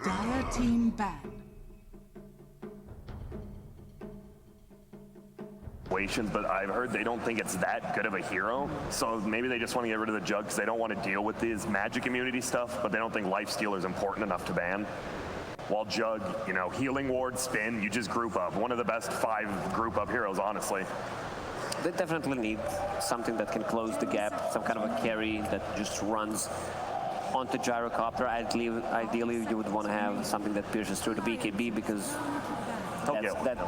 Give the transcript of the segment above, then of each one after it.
Dire team ban. But I've heard they don't think it's that good of a hero, so maybe they just want to get rid of the Jug because they don't want to deal with these magic immunity stuff, but they don't think Lifestealer is important enough to ban. While Jug, you know, healing ward, spin, you just group up. One of the best 5 group up heroes, honestly. They definitely need something that can close the gap, some kind of a carry that just runs onto Gyrocopter. Ideally, you would want to have something that pierces through the BKB because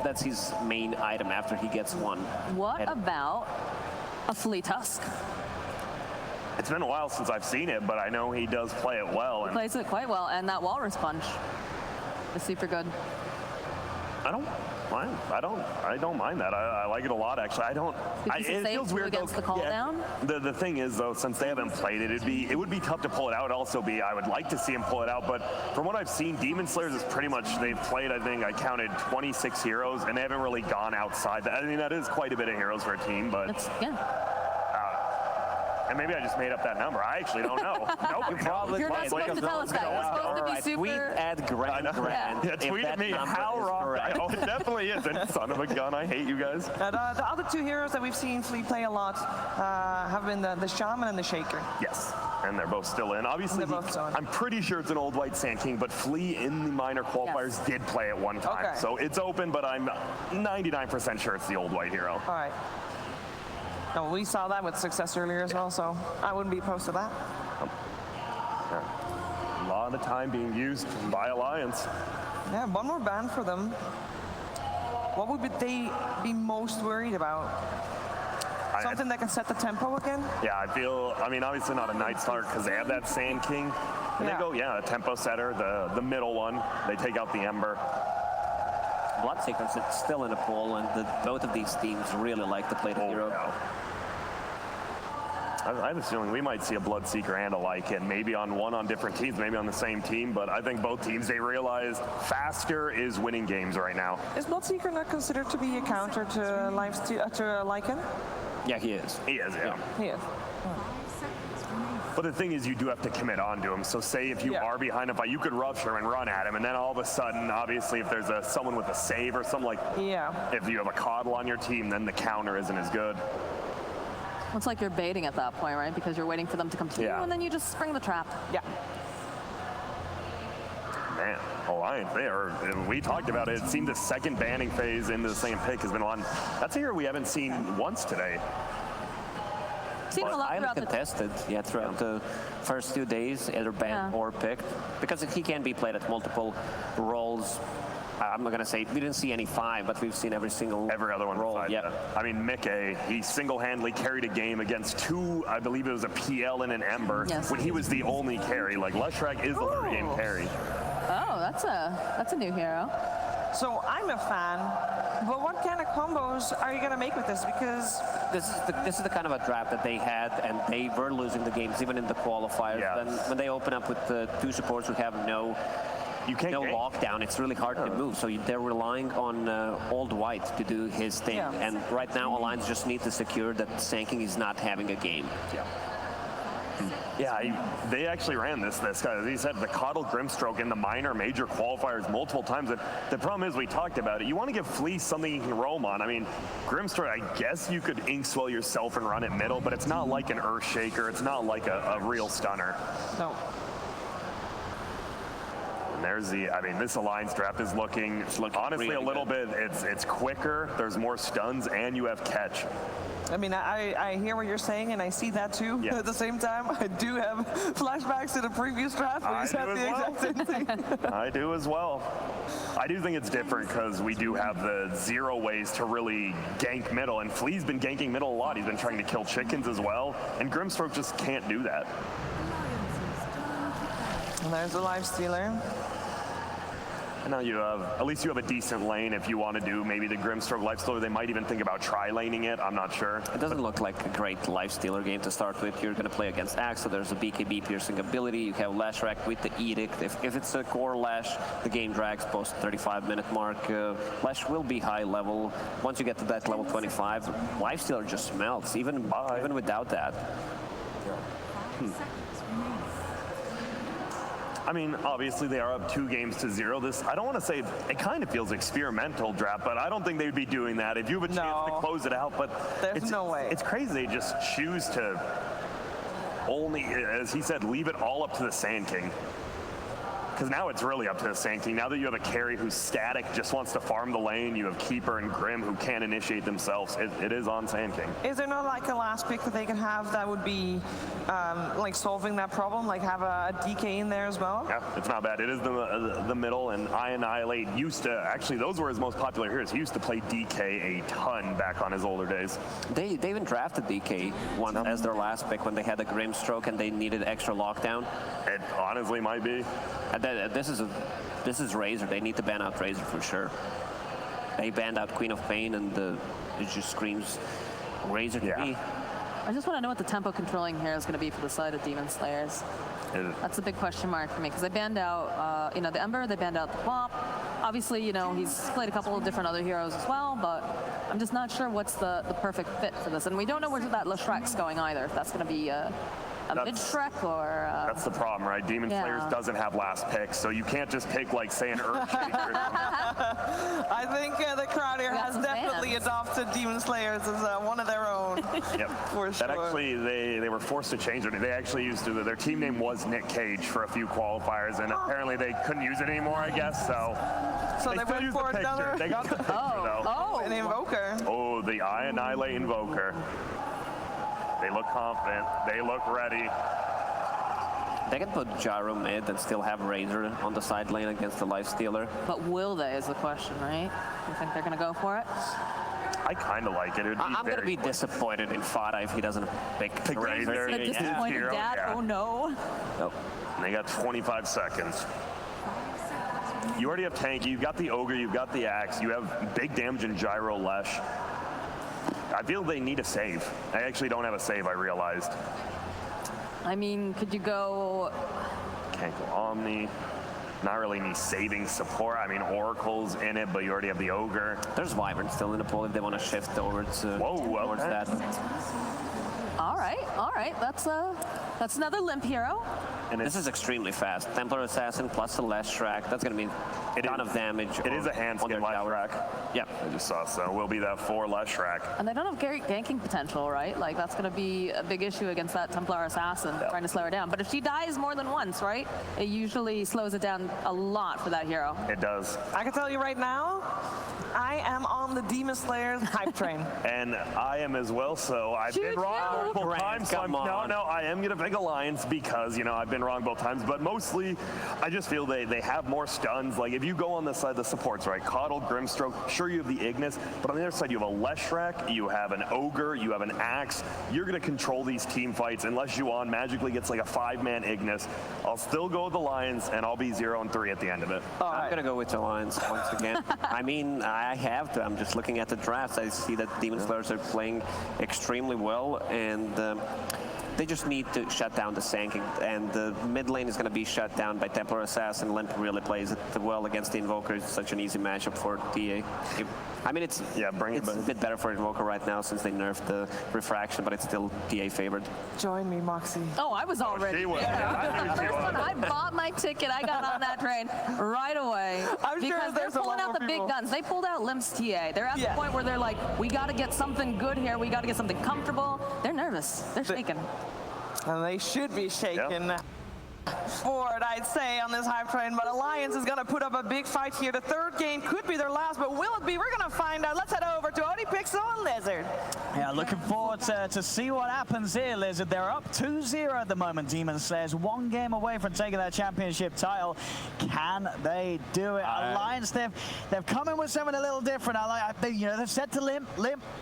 that's his main item after he gets one. What about a Flea Tusk? It's been a while since I've seen it, but I know he does play it well. He plays it quite well, and that Walrus Punch is super good. I don't mind that. I like it a lot, actually. It feels weird against the call down. The thing is, though, since they haven't played it, it would be tough to pull it out. I would like to see him pull it out, but from what I've seen, Demon Slayers is pretty much, they've played, I think I counted 26 heroes, and they haven't really gone outside that. I mean, that is quite a bit of heroes for a team, but and maybe I just made up that number. I actually don't know. You probably You're not supposed to tell us that. You're supposed to be super... Tweet at Grand. Yeah, tweet at me, how wrong. Oh, it definitely is. And son of a gun, I hate you guys. The other 2 heroes that we've seen Flea play a lot have been the Shaman and the Shaker. Yes, and they're both still in. Obviously, I'm pretty sure it's an old white Sand King, but Flea in the minor qualifiers did play at one time. Okay. So it's open, but I'm 99% sure it's the old white hero. All right. No, we saw that with success earlier as well, so I wouldn't be opposed to that. A lot of time being used by Alliance. Yeah, one more ban for them. What would they be most worried about? Something that can set the tempo again? Yeah, I mean, obviously not a Night Stalker because they have that Sand King. And they go, a tempo setter, the middle one. They take out the Ember. Bloodseekers, it's still in a pool, and both of these teams really like to play the hero. Yeah. I have a feeling we might see a Bloodseeker and a Lycan, maybe on different teams, maybe on the same team, but I think both teams, they realize faster is winning games right now. Is Bloodseeker not considered to be a counter to Lycan? Yeah, he is. He is, yeah. He is. But the thing is, you do have to commit onto him. So say if you are behind a fight, you could rupture and run at him, and then all of a sudden, obviously, if there's someone with a save or something if you have a Coddle on your team, then the counter isn't as good. It's like you're baiting at that point, right? Because you're waiting for them to come to you, and then you just spring the trap. Yeah. Man, Alliance, we talked about it. It seemed the second banning phase into the same pick has been on. That's a hero we haven't seen once today. Seen a lot highly throughout contested, throughout the first 2 days, either banned or picked, because he can be played at multiple roles. I'm not going to say we didn't see any 5, but we've seen every other one role. I mean, Mickey, he single-handedly carried a game against 2, I believe it was a PL and an Ember, when he was the only carry. Like, Leshrac is the game carry. Oh, that's a new hero. So I'm a fan, but what kind of combos are you going to make with this? Because this is the kind of a draft that they had, and they were losing the games even in the qualifiers. Then when they open up with the 2 supports who have no lockdown, it's really hard to move. So they're relying on Old White to do his thing. And right now, Alliance just need to secure that Sanking is not having a game. They actually ran this guy. He said the Coddle Grimstroke in the minor major qualifiers multiple times. And the problem is, we talked about it. You want to give Flea something he can roam on. I mean, Grimstroke, I guess you could Inkswell yourself and run it middle, but it's not like an Earthshaker. It's not like a real stunner. No. And there's this Alliance draft is looking honestly really a little bit, it's quicker, there's more stuns, and you have catch. I mean, I hear what you're saying, and I see that too. Yes. At the same time, I do have flashbacks to the previous draft where you said the exact same thing. I do as well. I do think it's different because we do have the 0 ways to really gank middle, and Flea's been ganking middle a lot. He's been trying to kill chickens as well, and Grimstroke just can't do that. And there's the Lifestealer. And now at least you have a decent lane if you want to do maybe the Grimstroke Lifestealer. They might even think about tri-laning it. I'm not sure. It doesn't look like a great Lifestealer game to start with. You're going to play against Axe, so there's a BKB piercing ability. You have Leshrac with the Edict. If it's a core Lash, the game drags post 35-minute mark. Lash will be high level. Once you get to that level 25, Lifestealer just melts, even without that. I mean, obviously they are up 2-0. This, I don't want to say, it kind of feels experimental draft, but I don't think they'd be doing that if you have a chance to close it out. But there's no way. It's crazy they just choose to only, as he said, leave it all up to the Sand King. Because now it's really up to the Sand King. Now that you have a carry who's static, just wants to farm the lane, you have Keeper and Grim who can't initiate themselves, it is on Sand King. Is there not like a last pick that they can have that would be like solving that problem? Like have a DK in there as well? Yeah, it's not bad. It is the middle, and Annihilate used to, actually those were his most popular heroes. He used to play DK a ton back on his older days. They even drafted DK one as their last pick when they had a Grim Stroke and they needed extra lockdown. It honestly might be. This is Razor. They need to ban out Razor for sure. They banned out Queen of Pain, and it just screams Razor to me. I just want to know what the tempo controlling here is going to be for the side of Demon Slayers. That's a big question mark for me because they banned out, the Ember, they banned out the Plop. Obviously, he's played a couple of different other heroes as well, but I'm just not sure what's the perfect fit for this. And we don't know where that Leshrek's going either. If that's going to be a mid-Shrek or... That's the problem, right? Demon Slayers doesn't have last picks, so you can't just pick, like, say, an Earthshaker. I think the crowd here has definitely adopted Demon Slayers as one of their own. Yep. For sure. That actually, they were forced to change it. They actually used to, their team name was Nick Cage for a few qualifiers, and apparently they couldn't use it anymore, I guess, so they went for another... They got the picture, though. Oh, an Invoker. Oh, the Annihilate Invoker. They look confident. They look ready. They can put Gyro mid and still have Razor on the side lane against the Lifestealer. But will they is the question, right? You think they're going to go for it? I kind of like it. I'm going to be disappointed in Fada if he doesn't pick Razor. A disappointed dad? Oh, no. Nope. And they got 25 seconds. You already have Tank. You've got the Ogre. You've got the Axe. You have big damage in Gyro Lesh. I feel they need a save. I actually don't have a save, I realized. I mean, could you go... Can't go Omni. Not really any saving support. I mean, Oracle's in it, but you already have the Ogre. There's Wyvern still in the pool if they want to shift over to towards that. All right. That's another limp hero. And this is extremely fast. Templar Assassin plus a Leshrac. That's going to be a ton of damage. It is a hand-skin Leshrac. Yep. I just saw, so will be that 4 Leshrac. And they don't have great ganking potential, right? Like, that's going to be a big issue against that Templar Assassin, trying to slow her down. But if she dies more than once, right, it usually slows it down a lot for that hero. It does. I can tell you right now, I am on the Demon Slayers hype train. And I am as well, so I've been wrong multiple times. So I am going to pick Alliance because, I've been wrong both times. But mostly, I just feel they have more stuns. Like, if you go on the side of the supports, right, Coddle, Grimstroke, sure, you have the Ignis, but on the other side, you have a Leshrac, you have an Ogre, you have an Axe. You're going to control these team fights unless Juan magically gets like a 5-man Ignis. I'll still go with Alliance, and I'll be 0-3 at the end of it. I'm going to go with Alliance once again. I mean, I have to. I'm just looking at the drafts. I see that Demon Slayers are playing extremely well, and they just need to shut down the Sanking. And the mid lane is going to be shut down by Templar Assassin. Limp really plays it well against the Invoker. It's such an easy matchup for TA. I mean, it's a bit better for Invoker right now since they nerfed the Refraction, but it's still TA favored. Join me, Moxie. Oh, I was already. She was. The first one, I bought my ticket. I got on that train right away. Because they're pulling out the big guns. They pulled out Limp's TA. They're at the point where they're like, we got to get something good here. We got to get something comfortable. They're nervous. They're shaking. And they should be shaking. Forward, I'd say, on this hype train, but Alliance is going to put up a big fight here. The third game could be their last, but will it be? We're going to find out. Let's head over to Odie Pixel and Lizard. Yeah, looking forward to see what happens here, Lizard. They're up 2-0 at the moment, Demon Slayers. 1 game away from taking that championship title. Can they do it? Alliance, they've come in with something a little different. They've said to Limp,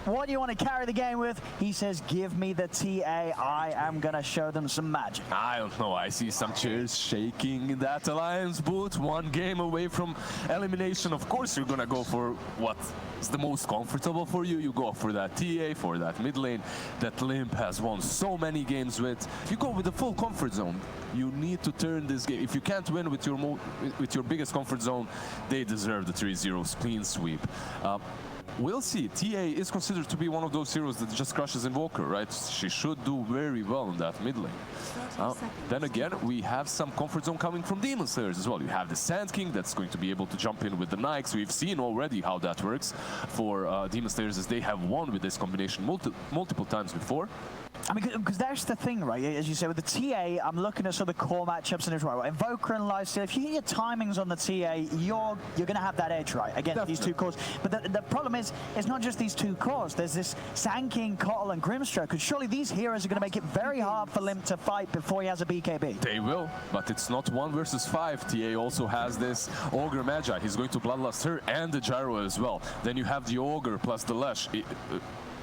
what do you want to carry the game with? He says, give me the TA. I am going to show them some magic. I don't know. I see some chairs shaking in that Alliance booth. 1 game away from elimination. Of course, you're gonna go for what is the most comfortable for you. You go for that TA, for that mid lane that Limp has won so many games with. You go with the full comfort zone. You need to turn this game. If you can't win with your biggest comfort zone, they deserve the 3-0 clean sweep. we'll see. TA is considered to be one of those heroes that just crushes Invoker, right? She should do very well in that mid lane. Then again, we have some comfort zone coming from Demon Slayers as well. You have the Sand King that's going to be able to jump in with the Nikes. We've seen already how that works for Demon Slayers, as they have won with this combination multiple times before. I mean, because that's the thing, right? As you say, with the TA, I'm looking at sort of the core matchups and it's right. Invoker and Lifesteal, if you get your timings on the TA, you're going to have that edge, right, against these two cores. But the problem is, it's not just these two cores. There's this Sand King, Kotl, and Grimstroke, and surely these heroes are going to make it very hard for Limp to fight before he has a BKB. They will, but it's not 1 versus 5. TA also has this Ogre Magi. He's going to Bloodlust her and the Gyro as well. Then you have the Ogre plus the Lash.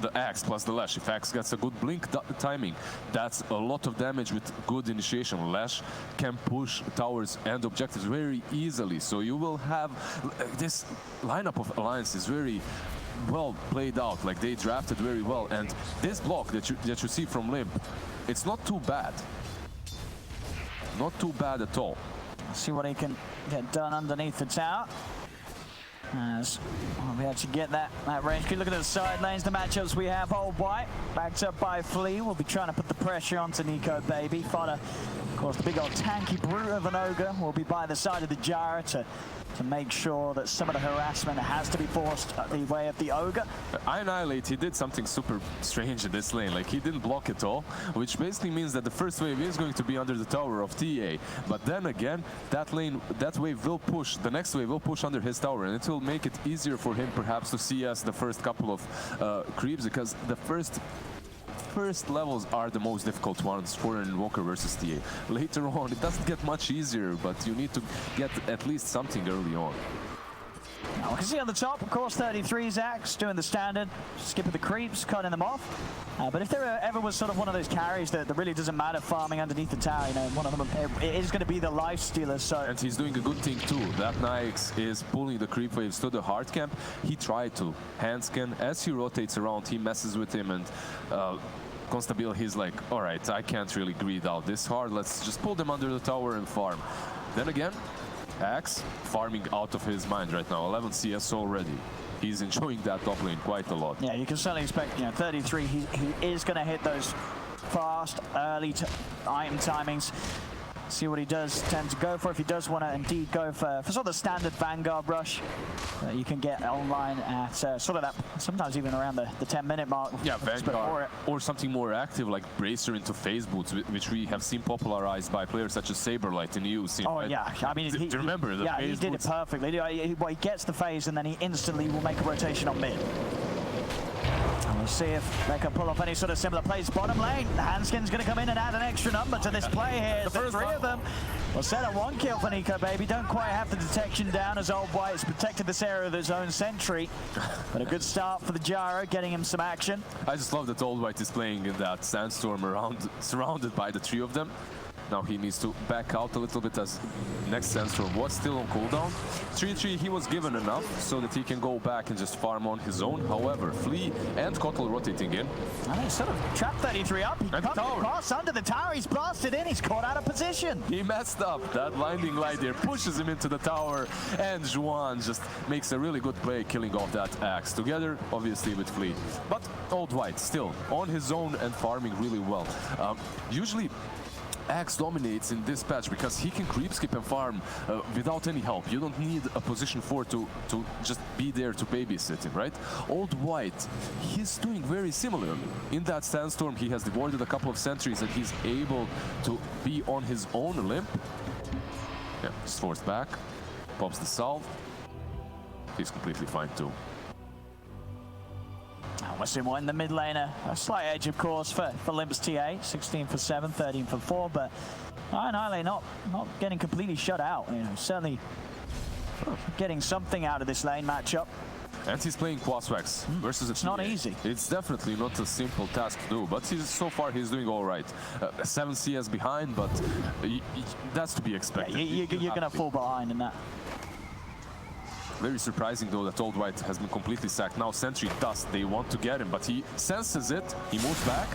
The Axe plus the Lash. If Axe gets a good blink timing, that's a lot of damage with good initiation. Lash can push towers and objectives very easily, so you will have this lineup of Alliance is very well played out. Like, they drafted very well, and this block that you see from Limp, it's not too bad. Not too bad at all. See what he can get done underneath the tower. As we actually get that range. Good look at the side lanes, the matchups we have. Old White backed up by Flea. We'll be trying to put the pressure onto Nico Baby. Fodder, of course, the big old tanky brute of an Ogre will be by the side of the Gyro to make sure that some of the harassment has to be forced the way of the Ogre. Annihilate, he did something super strange in this lane. Like, he didn't block at all, which basically means that the first wave is going to be under the tower of TA. But then again, that wave will push, the next wave will push under his tower, and it will make it easier for him perhaps to CS the first couple of creeps, because the first levels are the most difficult ones for an Invoker versus TA. Later on, it doesn't get much easier, but you need to get at least something early on. Now we can see on the top, of course, 33's Axe doing the standard, skipping the creeps, cutting them off. But if there ever was sort of one of those carries that really doesn't matter farming underneath the tower, you know, one of them, it is going to be the life stealer. So. And he's doing a good thing too. That Nyx is pulling the creep waves to the hard camp. He tried to handscan. As he rotates around, he messes with him, and Constabil, he's like, all right, I can't really greed out this hard. Let's just pull them under the tower and farm. Then again, Axe farming out of his mind right now. 11 CS already. He's enjoying that top lane quite a lot. Yeah, you can certainly expect, you know, 33, he is going to hit those fast, early item timings. See what he does tend to go for. If he does want to indeed go for sort of the standard Vanguard rush, you can get online at sort of that, sometimes even around the 10-minute mark. Yeah, Vanguard, or something more active like Bracer into phase boots, which we have seen popularized by players such as Saberlight in EU. Oh, right? Yeah, I mean, do you remember the phase he did boots? It perfectly. He gets the phase and then he instantly will make a rotation on mid. We'll see if they can pull off any sort of similar plays. Bottom lane, Handskin's going to come in and add an extra number to this play here. The three of them will set up 1 kill for Nico Baby. Don't quite have the detection down as Old White's protected this area with his own sentry. But a good start for the Gyro, getting him some action. I just love that Old White is playing in that sandstorm around, surrounded by the 3 of them. Now he needs to back out a little bit as next Sandstorm was still on cooldown. 3-3, he was given enough so that he can go back and just farm on his own. However, Flea and Kotl rotating in. And he sort of trapped 33 up. He comes across under the tower. He's blasted in. He's caught out of position. He messed up. That blinding light there pushes him into the tower. And Juan just makes a really good play, killing off that Axe. Together, obviously, with Flea. But Old White still on his own and farming really well. Usually, Axe dominates in this patch because he can creep skip and farm without any help. You don't need a position 4 to just be there to babysit him, right? Old White, he's doing very similarly. In that sandstorm, he has devoided a couple of sentries and he's able to be on his own limp. Yeah, just forced back, pops the salve. He's completely fine too. Wesimo in the mid laner, a slight edge of course for Limp's TA, 16 for 7, 13 for 4, but Annihilate not getting completely shut out, you know, certainly getting something out of this lane matchup. And he's playing Quaswax versus a It's not easy. It's definitely not a simple task to do, but so far he's doing all right. 7 CS behind, but that's to be expected. Yeah, you're going to fall behind in that. Very surprising though that Old White has been completely sacked. Now Sentry Dust, they want to get him, but he senses it. He moves back.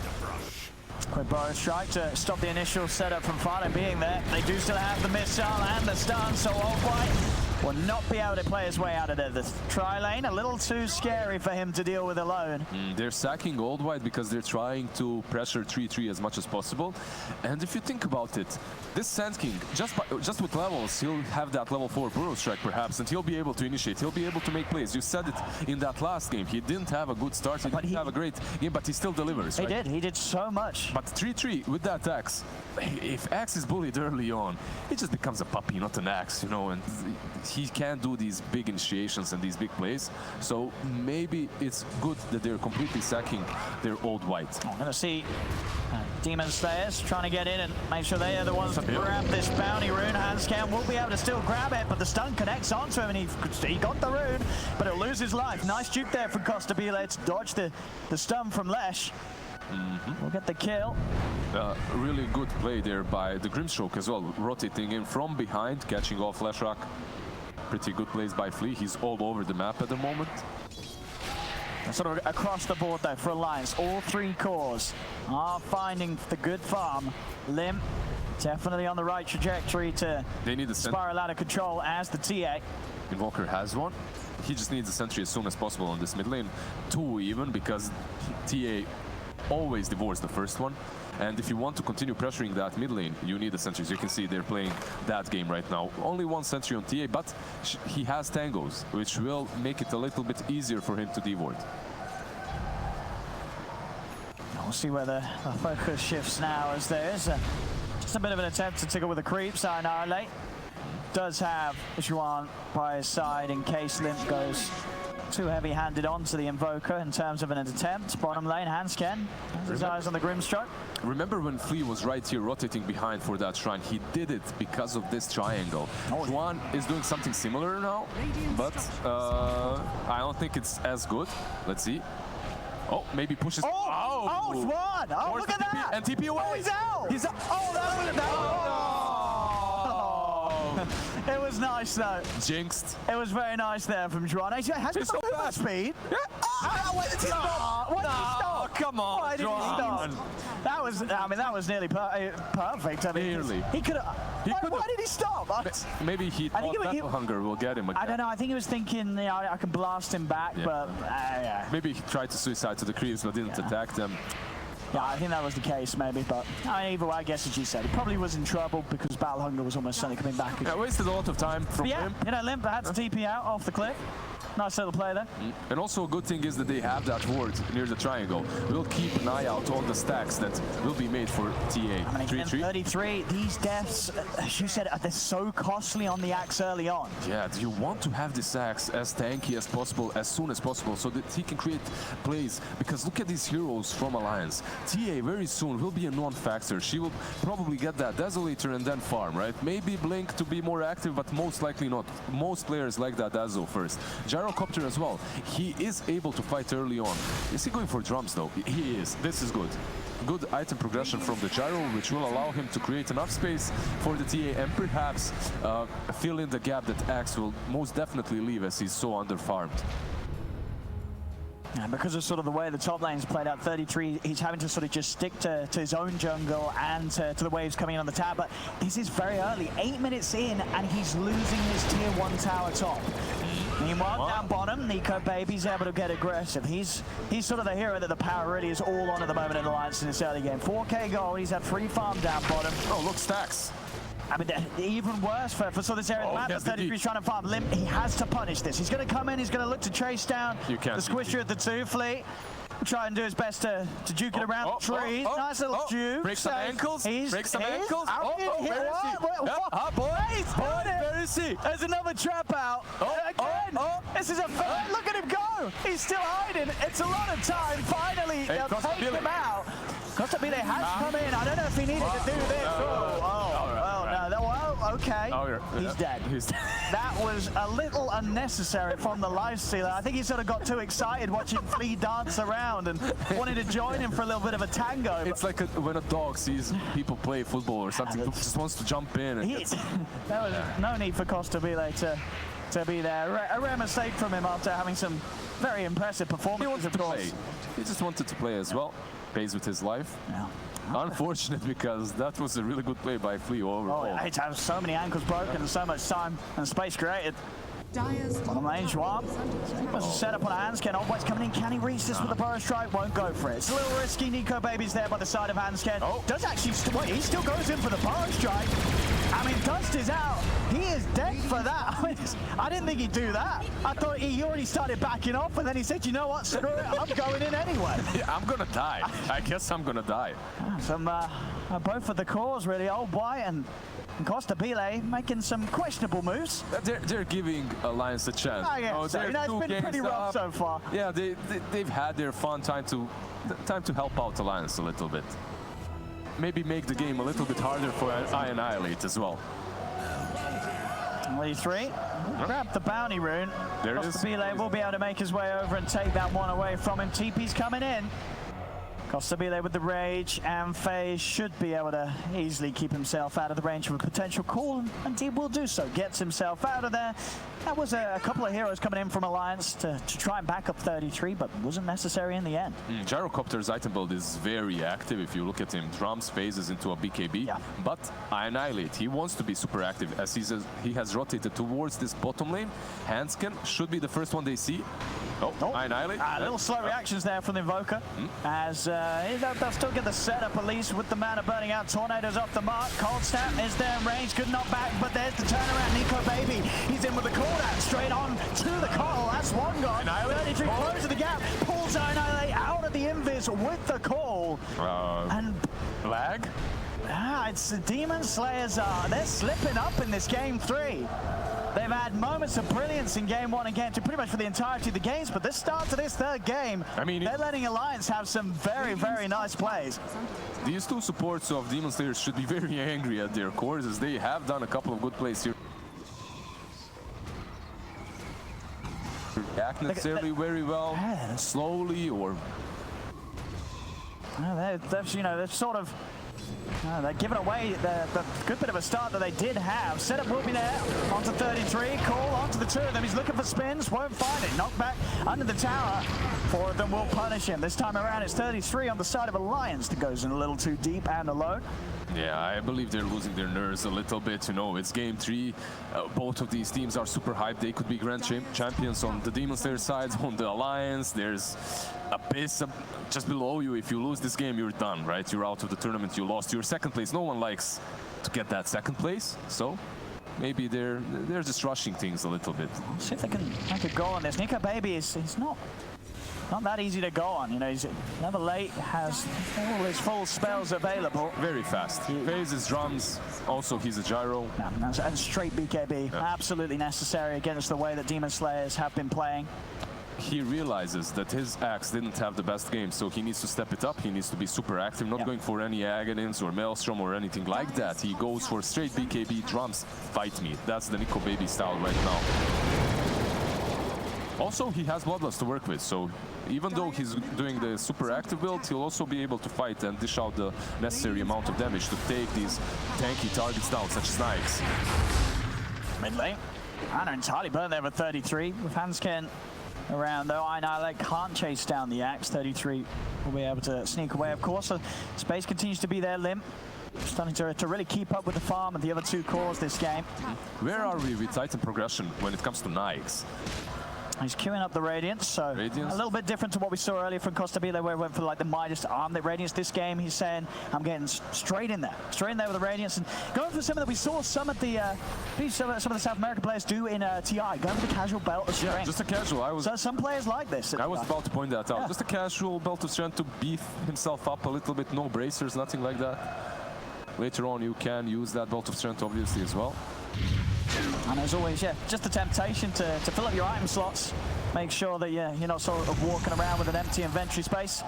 Quick Burrow strike to stop the initial setup from Fada being there. They do still have the missile and the stun, so Old White will not be able to play his way out of the tri-lane. A little too scary for him to deal with alone. They're sacking Old White because they're trying to pressure 3-3 as much as possible. And if you think about it, this Sand King, just with levels, he'll have that level 4 Burrow Strike perhaps, and he'll be able to initiate, he'll be able to make plays. You said it in that last game. He didn't have a good start, he didn't have a great game, but he still delivers, right? He did so much. But 3-3 with that Axe, if Axe is bullied early on, it just becomes a puppy, not an Axe, you know, and he can't do these big initiations and these big plays. So maybe it's good that they're completely sacking their Old White. I'm going to see Demon Slayers trying to get in and make sure they are the ones that grab this bounty rune. Handscan will be able to still grab it, but the stun connects onto him, and he got the rune, but he'll lose his life. Nice juke there from Costabile to dodge the stun from Lesh. We'll get the kill. Really good play there by the Grimstroke as well, rotating in from behind, catching off Leshrac. Pretty good plays by Flea. He's all over the map at the moment. Sort of across the board though for Alliance, all 3 cores are finding the good farm. Limp definitely on the right trajectory to spiral out of control as the TA. Invoker has one. He just needs a sentry as soon as possible on this mid lane. 2 even, because TA always devours the first one. And if you want to continue pressuring that mid lane, you need the sentries. You can see they're playing that game right now. Only 1 sentry on TA, but he has tangos, which will make it a little bit easier for him to devour. We'll see where the focus shifts now, as there is just a bit of an attempt to tickle with the creep. Sayonara does have Juan by his side in case Limp goes too heavy-handed onto the Invoker in terms of an attempt. Bottom lane, Hansken has his eyes on the Grimstroke. Remember when Flea was right here rotating behind for that shrine? He did it because of this triangle. Juan is doing something similar now, but I don't think it's as good. Let's see. Oh, maybe pushes. Oh, Juan! Oh, look at that! And TP away. Oh, he's out! He's out! Oh, that was It was nice though. Jinxed. It was very nice there from Juan. He has got movement speed. Yeah. Why did he stop? Why did he stop? Come on, Why did he stop? That was, I mean, that was nearly perfect. I mean, nearly. He could have. Why did he stop? Maybe he thought Battle Hunger will get him again. I don't know. I think he was thinking, you know, I can blast him back, but yeah. Maybe he tried to suicide to the creeps but didn't attack them. Yeah, I think that was the case, maybe, but I mean, either way, I guess as you said, he probably was in trouble because Battle Hunger was almost certainly coming back. Yeah, wasted a lot of time from Limp. You know, Limp had to TP out off the cliff. Nice little play there. And also a good thing is that they have that ward near the triangle. We'll keep an eye out on the stacks that will be made for TA. I mean, 33, these deaths, as you said, they're so costly on the Axe early on. Yeah, you want to have this Axe as tanky as possible, as soon as possible, so that he can create plays. Because look at these heroes from Alliance. TA very soon will be a non-factor. She will probably get that Desolator and then farm, right? Maybe Blink to be more active, but most likely not. Most players like that Dazzle first. Gyrocopter as well. He is able to fight early on. Is he going for drums though? He is. This is good. Good item progression from the Gyro, which will allow him to create enough space for the TA and perhaps fill in the gap that Axe will most definitely leave as he's so underfarmed. And because of sort of the way the top lane's played out, 33, he's having to sort of just stick to his own jungle and to the waves coming in on the tab. But this is very early, 8 minutes in, and he's losing his tier 1 tower top. Meanwhile, down bottom, Nico Baby's able to get aggressive. He's sort of the hero that the power really is all on at the moment in Alliance in this early game. 4K gold, he's had 3 farm down bottom. Oh, look, stacks. I mean, even worse for sort of this area of the map. But 33's trying to farm. Limp, he has to punish this. He's going to come in, he's going to look to chase down the Squisher at the 2 fleet. Try and do his best to juke it around the trees. Nice little juke. Break some ankles. Break some ankles. Where is he? There's another trap out. Again. This is a look at him go. He's still hiding. It's a lot of time. Finally, they'll take him out. Costabile has come in. I don't know if he needed to do this. Okay. He's dead. That was a little unnecessary from the Lifestealer. I think he sort of got too excited watching Flea dance around and wanted to join him for a little bit of a tango. It's like when a dog sees people play football or something, just wants to jump in. And there was no need for Costabile to be there. A rare mistake from him after having some very impressive performances, of course. He just wanted to play as well. Pays with his life. Yeah. Unfortunate, because that was a really good play by Flea overall. Oh, to have so many ankles broken and so much time and space created. On the main Schwab. Was a setup on Hansken. Old Boy's coming in. Can he reach this with the burrow strike? Won't go for it. It's a little risky. Nico Baby's there by the side of Hansken. Does actually, he still goes in for the burrow strike. I mean, Dust is out. He is dead for that. I didn't think he'd do that. I thought he already started backing off, and then he said, you know what, screw it, I'm going in anyway. Yeah, I'm gonna die. I guess I'm gonna die. Some, both for the cause, really. Old Boy and Costa Bile making some questionable moves. They're giving Alliance a chance. I guess so. It's been pretty rough so far. Yeah, they've had their fun time to help out Alliance a little bit. Maybe make the game a little bit harder for Annihilate as well. 23. Grab the bounty rune. There it is. Costa Bile will be able to make his way over and take that one away from him. TP's coming in. Costa Bile with the rage, and FaZe should be able to easily keep himself out of the range of a potential call, and he will do so. Gets himself out of there. That was a couple of heroes coming in from Alliance to try and back up 33, but wasn't necessary in the end. Gyrocopter's item build is very active. If you look at him, drums phases into a BKB, but Annihilate, he wants to be super active as he has rotated towards this bottom lane. Hansken should be the first one they see. Annihilate. A little slow reactions there from the Invoker, as they'll still get the setup at least with the mana burning out. Tornadoes off the mark. Cold Snap is there in range. Good knock back, but there's the turnaround. Nico Baby, he's in with the call down straight on to the call. That's one gone. 33 closes the gap, pulls Annihilate out of the invis with the call. And lag? It's the Demon Slayers. They're slipping up in this game 3. They've had moments of brilliance in game 1 and game 2, pretty much for the entirety of the games, but this start to this third game, I mean, they're letting Alliance have some very, very nice plays. These two supports of Demon Slayers should be very angry at their cores, as they have done a couple of good plays here. React necessarily very well, slowly, or... They've sort of... they're giving away the good bit of a start that they did have. Setup will be there. Onto 33. Call onto the two of them. He's looking for spins. Won't find it. Knocked back under the tower. 4 of them will punish him. This time around, it's 33 on the side of Alliance that goes in a little too deep and alone. Yeah, I believe they're losing their nerves a little bit. You know, it's game 3. Both of these teams are super hyped. They could be grand champions on the Demon Slayer side. On the Alliance, there's Abyss just below you. If you lose this game, you're done, right? You're out of the tournament. You lost your second place. No one likes to get that second place. So maybe they're just rushing things a little bit. Let's see if they can make a go on this. Nico Baby is not that easy to go on. You know, he's never late, has all his full spells available. Very fast. FaZe his drums, also he's a gyro. And straight BKB, absolutely necessary against the way that Demon Slayers have been playing. He realizes that his Axe didn't have the best game, so he needs to step it up. He needs to be super active, not going for any Aghanim's or Maelstrom or anything like that. He goes for straight BKB drums, fight me. That's the Nico Baby style right now. Also, he has Bloodlust to work with, so even though he's doing the super active build, he'll also be able to fight and dish out the necessary amount of damage to take these tanky targets down, such as Nikes. Mid lane. Anna entirely burned there with 33. With Hansken around, though, Annihilate can't chase down the Axe. 33 will be able to sneak away, of course. So space continues to be their limp. Starting to really keep up with the farm and the other two cores this game. Where are we with item progression when it comes to Nikes? He's queuing up the Radiance, so a little bit different to what we saw earlier from Costa Bile, where he went for like the Midas arm. The Radiance this game, he's saying, I'm getting straight in there with the Radiance, and going for something that we saw some of the some of the South American players do in TI, going for the casual belt of strength. Yeah, just a casual. So some players like this. I was about to point that out. Just a casual belt of strength to beef himself up a little bit. No bracers, nothing like that. Later on, you can use that belt of strength, obviously, as well. And as always, just the temptation to fill up your item slots. Make sure that you're not sort of walking around with an empty inventory space.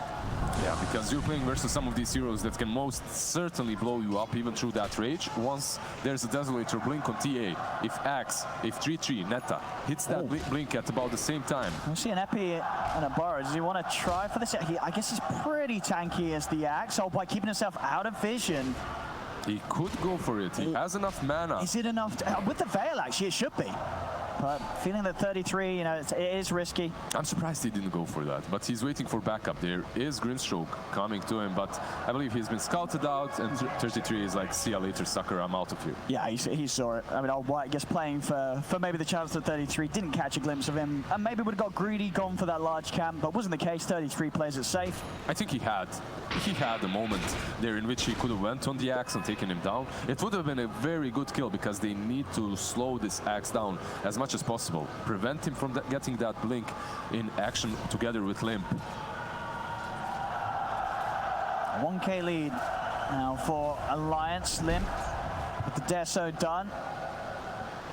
Yeah, because you're playing versus some of these heroes that can most certainly blow you up even through that rage. Once there's a Desolator blink on TA, if Axe, if 3-3 Netta hits that blink at about the same time. We see an Epi and a Burrow. Does he want to try for this? I guess he's pretty tanky as the Axe. Oh, by keeping himself out of vision. He could go for it. He has enough mana. Is it enough? With the Veil, actually, it should be. But feeling that 33, you know, it is risky. I'm surprised he didn't go for that, but he's waiting for backup. There is Grimstroke coming to him, but I believe he's been scouted out, and 33 is like, see ya later, sucker, I'm out of here. Yeah, he saw it. I mean, Old White just playing for maybe the chance that 33 didn't catch a glimpse of him, and maybe would have got greedy, gone for that large camp, but wasn't the case. 33 plays it safe. I think he had a moment there in which he could have went on the Axe and taken him down. It would have been a very good kill because they need to slow this Axe down as much as possible. Prevent him from getting that blink in action together with Limp. 1K lead now for Alliance. Limp with the Deso done.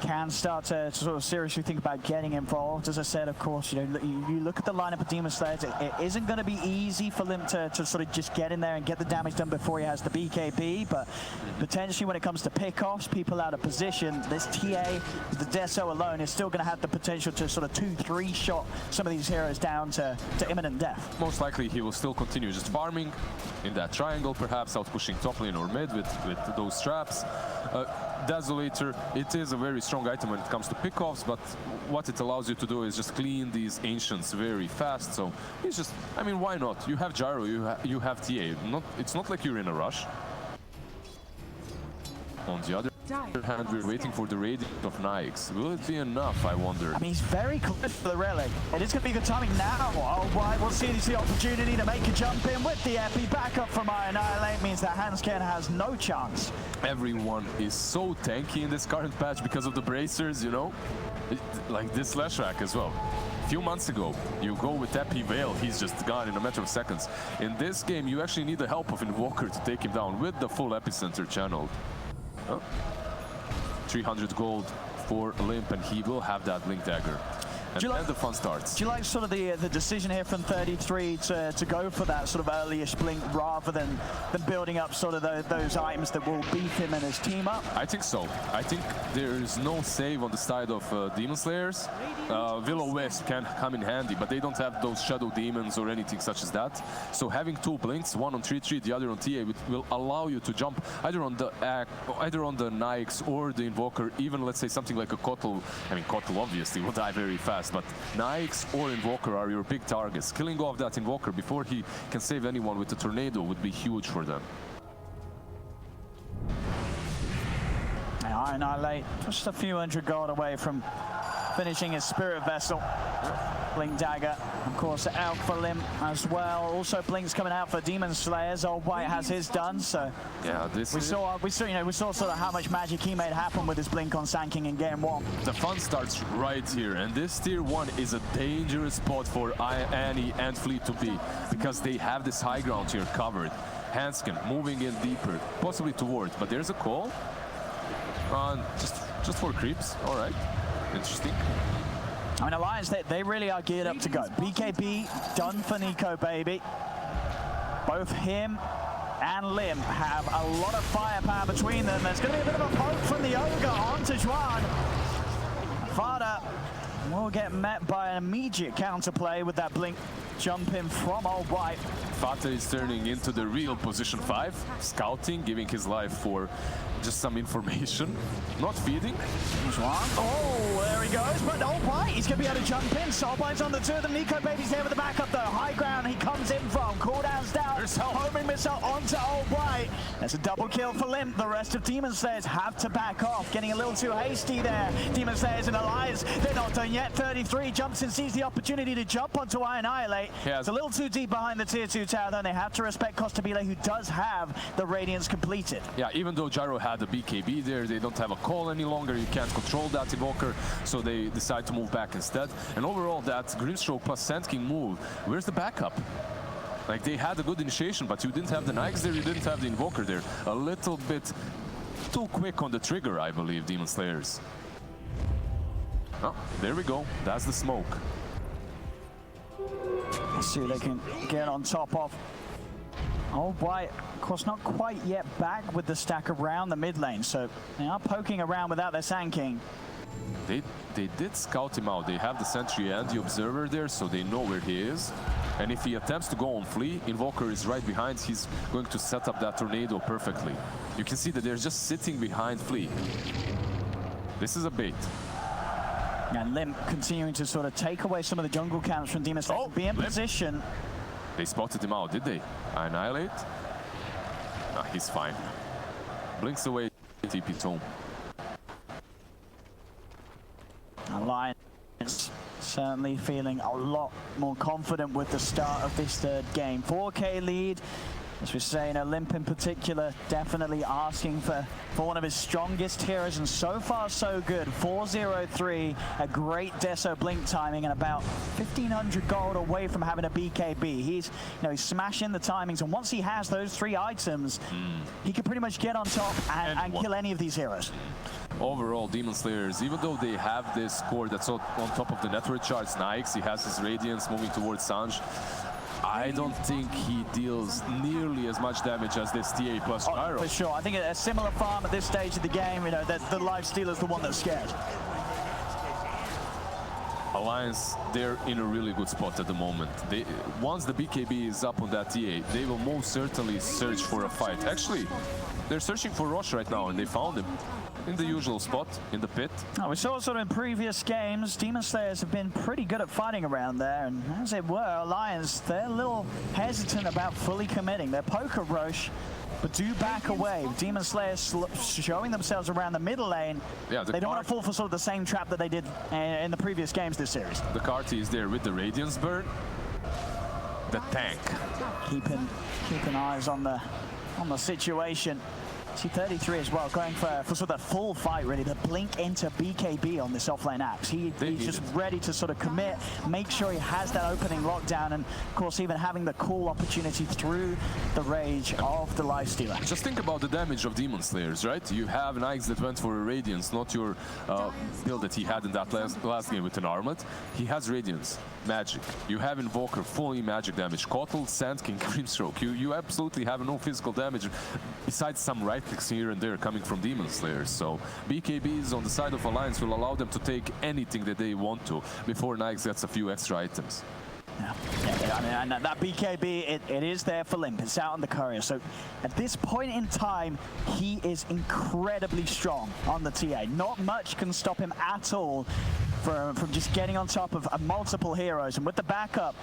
Can start to sort of seriously think about getting involved. As I said, of course, you know, you look at the lineup of Demon Slayers, it isn't going to be easy for Limp to sort of just get in there and get the damage done before he has the BKB, but potentially when it comes to pickoffs, people out of position, this TA, the Deso alone, is still going to have the potential to sort of 2-3 shot some of these heroes down to imminent death. Most likely he will still continue just farming in that triangle, perhaps out pushing top lane or mid with those traps. Desolator, it is a very strong item when it comes to pickoffs, but what it allows you to do is just clean these Ancients very fast. So it's just, I mean, why not? You have Gyro, you have TA. It's not like you're in a rush. On the other hand, we're waiting for the Radiant of Nyx. Will it be enough, I wonder? I mean, he's very close for the Relic. It is going to be good timing now. Oh, why? We'll see the opportunity to make a jump in with the Epi. Backup from Annihilate means that Hansken has no chance. Everyone is so tanky in this current patch because of the bracers, you know? Like this Leshrac as well. A few months ago, you go with Epi Veil, he's just gone in a matter of seconds. In this game, you actually need the help of Invoker to take him down with the full Epicenter channeled. Oh. 300 gold for Limp, and he will have that Blink Dagger. And then the fun starts. Do you like sort of the decision here from 33 to go for that sort of early-ish blink rather than building up sort of those items that will beef him and his team up? I think so. I think there is no save on the side of Demon Slayers. Will-O-Wisp can come in handy, but they don't have those Shadow Demons or anything such as that. So having two blinks, one on 3-3, the other on TA, will allow you to jump either on the Nyx or the Invoker, even let's say something like a Kotl. I mean, Kotl obviously will die very fast, but Nyx or Invoker are your big targets. Killing off that Invoker before he can save anyone with a Tornado would be huge for them. Annihilate just a few hundred gold away from finishing his Spirit Vessel. Blink Dagger, of course, out for Limp as well. Also, Blink's coming out for Demon Slayers. Old White has his done, so yeah, we saw sort of how much magic he made happen with his Blink on Sand King in game 1. The fun starts right here, and this tier 1 is a dangerous spot for Annie and Fleet to be, because they have this high ground here covered. Hansken moving in deeper, possibly to ward, but there's a call. Just for creeps. All right, interesting. I mean, Alliance, they really are geared up to go. BKB done for Nico, baby. Both him and Limp have a lot of firepower between them. There's going to be a bit of a poke from the Ogre onto Juan. Fada will get met by an immediate counterplay with that Blink jump in from Old White. Fata is turning into the real position 5, scouting, giving his life for just some information, not feeding. Oh, there he goes, but Old White, he's going to be able to jump in. Soulbline's on the two of them. Nico Baby's there with the backup, though. High ground he comes in from. Cooldown's down. Homing missile onto Old White. That's a double kill for Limp. The rest of Demon Slayers have to back off. Getting a little too hasty there. Demon Slayers and Alliance, they're not done yet. 33 jumps and sees the opportunity to jump onto Annihilate. Yeah. It's a little too deep behind the tier 2 tower, though. They have to respect Costabile, who does have the Radiance completed. Yeah, even though Gyro had the BKB there, they don't have a call any longer. You can't control that Invoker, so they decide to move back instead. And overall, that Grimstroke plus Sand King move, where's the backup? Like, they had a good initiation, but you didn't have the Nyx there, you didn't have the Invoker there. A little bit too quick on the trigger, I believe, Demon Slayers. Oh, there we go. That's the smoke. Let's see if they can get on top of. Old White, of course, not quite yet back with the stack around the mid lane, so they are poking around without their Sand King. They did scout him out. They have the Sentry and the Observer there, so they know where he is. And if he attempts to go on Flea, Invoker is right behind. He's going to set up that Tornado perfectly. You can see that they're just sitting behind Flea. This is a bait. And Limp continuing to sort of take away some of the jungle camps from Demon Slayer. Be in position. They spotted him out, did they? Annihilate? Nah, he's fine. Blinks away, TP's home. Alliance certainly feeling a lot more confident with the start of this third game. 4K lead. As we're saying, Limp in particular definitely asking for one of his strongest heroes, and so far so good. 4-0-3, a great Deso blink timing, and about 1,500 gold away from having a BKB. He's smashing the timings, and once he has those 3 items, he can pretty much get on top and kill any of these heroes. Overall, Demon Slayers, even though they have this score that's on top of the network charts, Nikes, he has his Radiance moving towards Sanj. I don't think he deals nearly as much damage as this TA plus Gyro. For sure. I think a similar farm at this stage of the game, the lifestealer's the one that's scared. Alliance, they're in a really good spot at the moment. Once the BKB is up on that TA, they will most certainly search for a fight. Actually, they're searching for Rosh right now, and they found him in the usual spot, in the pit. We saw sort of in previous games, Demon Slayers have been pretty good at fighting around there, and as it were, Alliance, they're a little hesitant about fully committing. They're poker Rosh, but do back away. Demon Slayers showing themselves around the middle lane. Yeah, they don't want to fall for sort of the same trap that they did in the previous games this series. The Carti is there with the Radiance burn. The tank. Keeping eyes on the situation. See 33 as well, going for sort of full fight, really. The blink into BKB on this offlane axe. He's just ready to sort of commit, make sure he has that opening lockdown, and of course even having the cool opportunity through the rage of the lifestealer. Just think about the damage of Demon Slayers, right? You have Nikes that went for a Radiance, not your build that he had in that last game with an Armlet. He has Radiance, Magic. You have Invoker, fully magic damage. Kotl, Sand King, Grimstroke. You absolutely have no physical damage besides some right clicks here and there coming from Demon Slayers. So BKBs on the side of Alliance will allow them to take anything that they want to before Nikes gets a few extra items. Yeah, I mean, that BKB, it is there for Limp. It's out on the courier. So at this point in time, he is incredibly strong on the TA. Not much can stop him at all from just getting on top of multiple heroes. And with the backup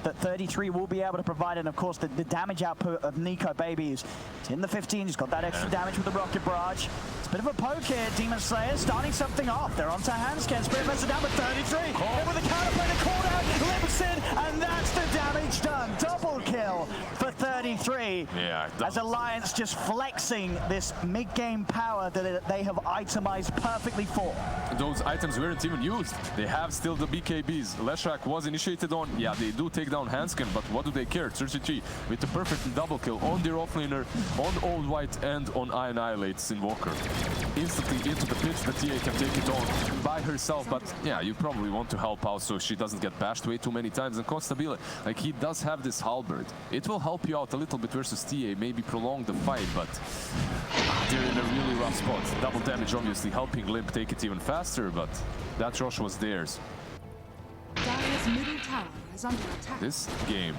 that 33 will be able to provide, and of course the damage output of Nico Baby is in the 15. He's got that extra damage with the Rocket Barrage. It's a bit of a poke here. Demon Slayer starting something off. They're onto Handscan. Spirit Messer down with 33. Hit with a counterplay to call down. Limps in, and that's the damage done. Double kill for 33. Yeah, as Alliance just flexing this mid-game power that they have itemized perfectly for. Those items weren't even used. They have still the BKBs. Leshrac was initiated on. Yeah, they do take down Hanskin, but what do they care? 33 with the perfect double kill on their offlaner, on Old White, and on Annihilate's Invoker. Instantly into the pit, the TA can take it on by herself, but yeah, you probably want to help out so she doesn't get bashed way too many times. And Constabile, like, he does have this halberd. It will help you out a little bit versus TA, maybe prolong the fight, but they're in a really rough spot. Double damage obviously helping Limp take it even faster, but that Rosh was theirs. Dire's middle tower is under attack. This game,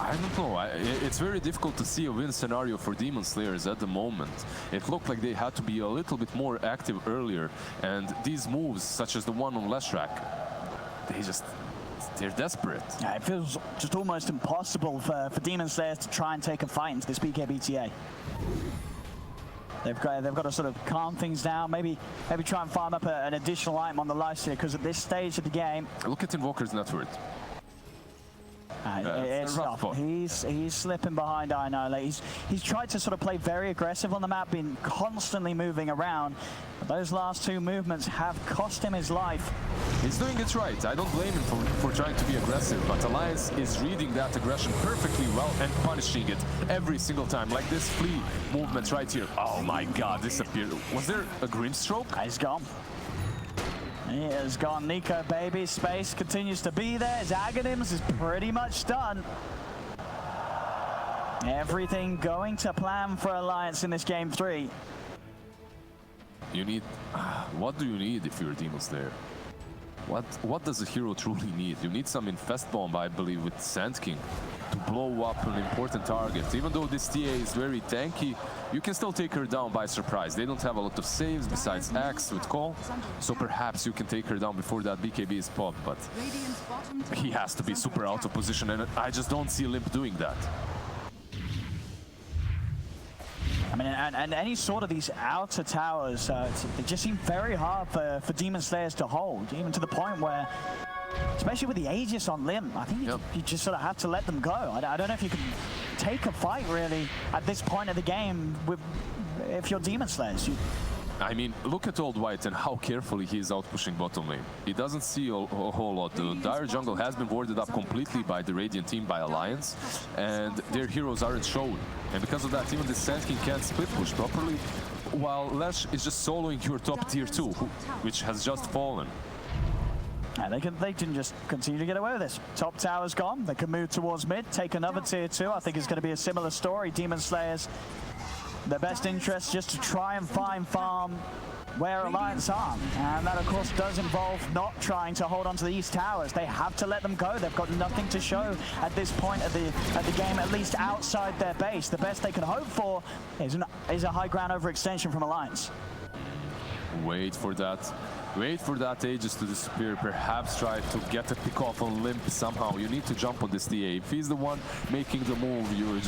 I don't know, it's very difficult to see a win scenario for Demon Slayers at the moment. It looked like they had to be a little bit more active earlier, and these moves, such as the one on Leshrac, they're desperate. Yeah, it feels just almost impossible for Demon Slayers to try and take a fight into this BKBTA. They've got to sort of calm things down, maybe try and farm up an additional item on the lifestealer, because at this stage of the game... Look at Invoker's net worth. It's tough. He's slipping behind Annihilate. He's tried to sort of play very aggressive on the map, been constantly moving around. But those last two movements have cost him his life. He's doing it right. I don't blame him for trying to be aggressive, but Alliance is reading that aggression perfectly well and punishing it every single time. Like this flea movement right here. Oh my god, disappeared. Was there a Grimstroke? He's gone. He is gone. Nico Baby space continues to be there. His Aghanims is pretty much done. Everything going to plan for Alliance in this game 3. You need... what do you need if you're a Demon Slayer? what does a hero truly need? You need some infest bomb, I believe, with Sand King to blow up an important target. Even though this TA is very tanky, you can still take her down by surprise. They don't have a lot of saves besides Axe with Call, so perhaps you can take her down before that BKB is popped, but he has to be super out of position, and I just don't see Limp doing that. I mean, and any sort of these outer towers, they just seem very hard for Demon Slayers to hold, even to the point where, especially with the Aegis on Limp, I think you just sort of have to let them go. I don't know if you can take a fight, really, at this point of the game if you're Demon Slayers. I mean, look at Old White and how carefully he is out-pushing bottom lane. He doesn't see a whole lot. The Dire jungle has been warded up completely by the Radiant team, by Alliance, and their heroes aren't shown. And because of that, even the Sand King can't split push properly, while Lesh is just soloing your top tier 2, which has just fallen. Yeah, they can just continue to get away with this. Top tower's gone. They can move towards mid, take another tier 2. I think it's going to be a similar story. Demon Slayers, their best interest just to try and find farm where Alliance are. And that, of course, does involve not trying to hold on to the East Towers. They have to let them go. They've got nothing to show at this point of the game, at least outside their base. The best they can hope for is a high ground overextension from Alliance. Wait for that. Wait for that Aegis to disappear, perhaps try to get a pick off on Limp somehow. You need to jump on this TA. If he's the one making the move, you will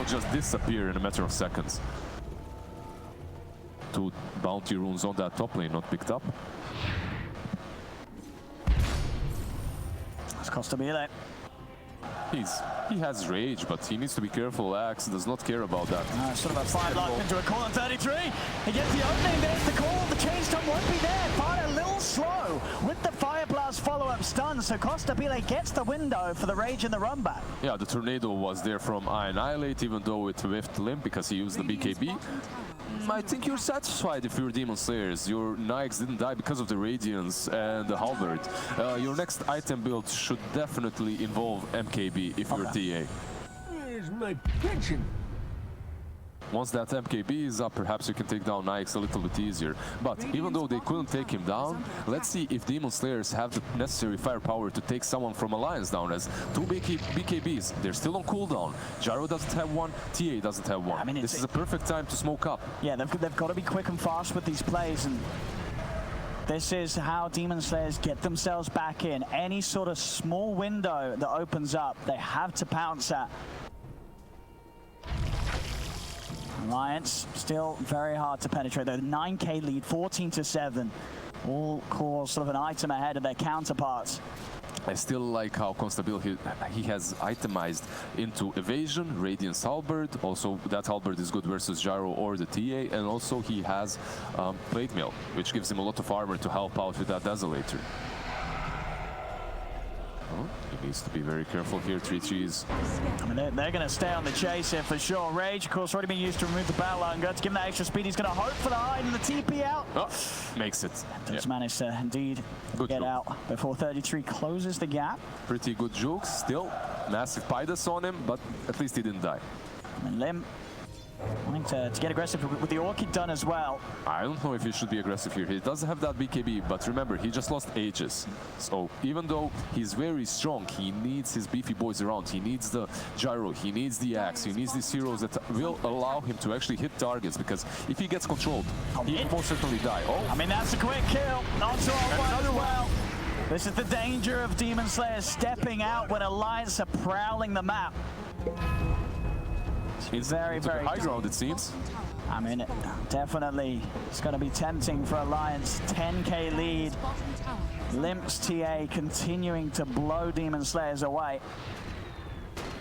just disappear in a matter of seconds. 2 bounty runes on that top lane, not picked up. It's Costabile. He has rage, but he needs to be careful. Axe does not care about that. Sort of a 5 life into a call on 33. He gets the opening, there's the call. The chain stun won't be there. Fire a little slow with the Fire Blast follow-up stun, so Costabile gets the window for the rage and the run back. Yeah, the tornado was there from Annihilate, even though it whiffed Limp because he used the BKB. I think you're satisfied if you're Demon Slayers. Your Nikes didn't die because of the Radiance and the Halberd. Your next item build should definitely involve MKB if you're TA. Where's my pension? Once that MKB is up, perhaps you can take down Nikes a little bit easier. But even though they couldn't take him down, let's see if Demon Slayers have the necessary firepower to take someone from Alliance down, as 2 BKBs, they're still on cooldown. Gyro doesn't have one, TA doesn't have one. I mean, this is a perfect time to smoke up. Yeah, they've got to be quick and fast with these plays, and this is how Demon Slayers get themselves back in. Any sort of small window that opens up, they have to pounce at. Alliance still very hard to penetrate. They're 9k lead, 14-7. All cause sort of an item ahead of their counterparts. I still like how Constabile he has itemized into evasion, Radiance Halberd. Also, that Halberd is good versus Gyro or the TA, and also he has Plate Mail, which gives him a lot of armor to help out with that Desolator. Oh, he needs to be very careful here, 3-3s. I mean, they're going to stay on the chase here for sure. Rage, of course, already been used to remove the Battle Hunger. To give him that extra speed, he's going to hope for the hide and the TP out. Oh, makes it. Does manage to indeed get out before 33 closes the gap. Pretty good jukes still. Massive Pydas on him, but at least he didn't die. And Lim wanting to get aggressive with the Orchid done as well. I don't know if he should be aggressive here. He doesn't have that BKB, but remember, he just lost Aegis. So even though he's very strong, he needs his beefy boys around. He needs the Gyro, he needs the Axe, he needs these heroes that will allow him to actually hit targets, because if he gets controlled, he will most certainly die. Oh, I mean, that's a quick kill. Onto Old as well. This is the danger of Demon Slayers stepping out when Alliance are prowling the map. It's very high ground, it seems. I mean, definitely it's going to be tempting for Alliance. 10k lead. Limp's TA continuing to blow Demon Slayers away.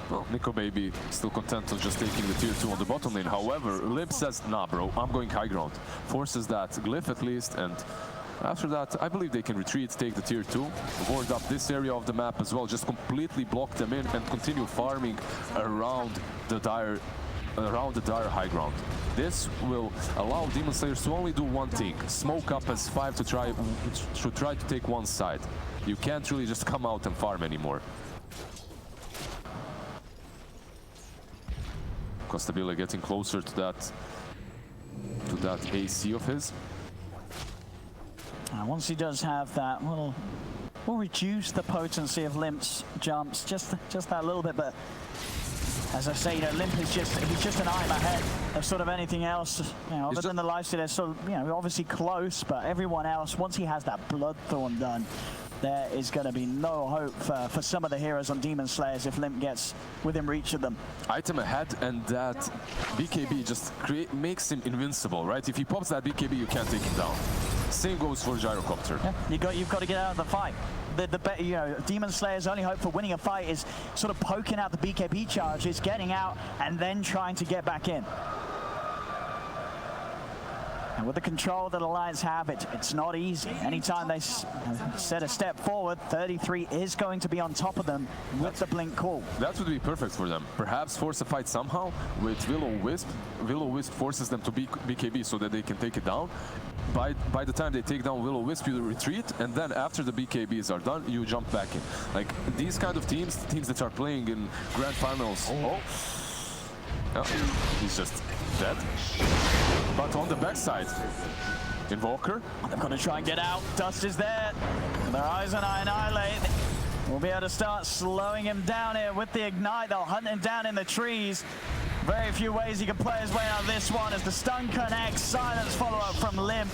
Well, Nico may be still content of just taking the tier 2 on the bottom lane. However, Limp says, nah bro, I'm going high ground. Forces that Glyph at least, and after that, I believe they can retreat, take the tier 2, board up this area of the map as well, just completely block them in and continue farming around the Dire high ground. This will allow Demon Slayers to only do one thing: smoke up as 5 to try to take one side. You can't really just come out and farm anymore. Constabile getting closer to that AC of his. Once he does have that, we'll reduce the potency of Limp's jumps just that little bit. But as I say, Limp is he's just an item ahead of sort of anything else. Other than the lifesteal, they're sort of, obviously close, but everyone else, once he has that Bloodthorn done, there is going to be no hope for some of the heroes on Demon Slayers if Limp gets within reach of them. Item ahead, and that BKB just makes him invincible, right? If he pops that BKB, you can't take him down. Same goes for Gyrocopter. Yeah, you've got to get out of the fight. Demon Slayer's only hope for winning a fight is sort of poking out the BKB charges, getting out, and then trying to get back in. And with the control that Alliance have, it's not easy. Anytime they set a step forward, 33 is going to be on top of them with the blink call. That would be perfect for them. Perhaps force a fight somehow with Will-O-Wisp. Will-O-Wisp forces them to BKB so that they can take it down. By the time they take down Will-O-Wisp, you retreat, and then after the BKBs are done, you jump back in. Like, these kind of teams that are playing in Grand Finals. Oh, he's just dead. But on the backside, Invoker. They're going to try and get out. Dust is there. And their eyes on Annihilate. We'll be able to start slowing him down here with the Ignite. They'll hunt him down in the trees. Very few ways he can play his way out of this one as the stun connects. Silence follow-up from Limp.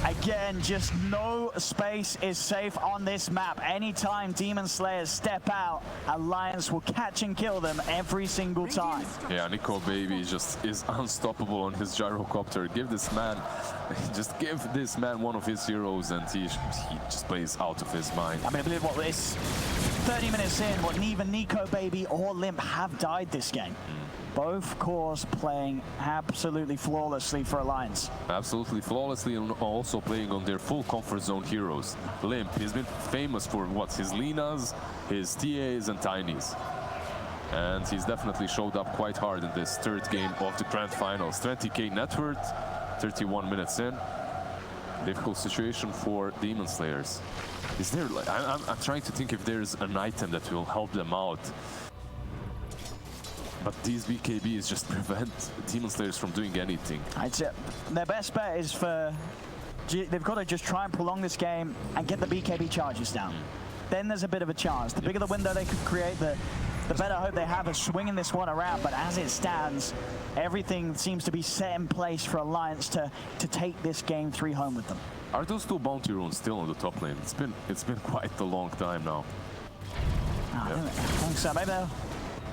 Again, just no space is safe on this map. Anytime Demon Slayers step out, Alliance will catch and kill them every single time. Yeah, Nico Baby is unstoppable on his Gyrocopter. Give this man one of his heroes, and he just plays out of his mind. I mean, I believe what this 30 minutes in, what neither Nico Baby or Limp have died this game. Both cores playing absolutely flawlessly for Alliance. Absolutely flawlessly, and also playing on their full comfort zone heroes. Limp, he's been famous for his Linas, his TAs and Tinies. And he's definitely showed up quite hard in this third game of the Grand Finals. 20k net worth, 31 minutes in. Difficult situation for Demon Slayers. Is there, like, I'm trying to think if there's an item that will help them out. But these BKBs just prevent Demon Slayers from doing anything. I'd say their best bet is they've got to just try and prolong this game and get the BKB charges down. Then there's a bit of a chance. The bigger the window they could create, the better hope they have of swinging this one around. But as it stands, everything seems to be set in place for Alliance to take this game 3 home with them. Are those 2 bounty runes still on the top lane? It's been quite a long time now. I think so. Maybe they'll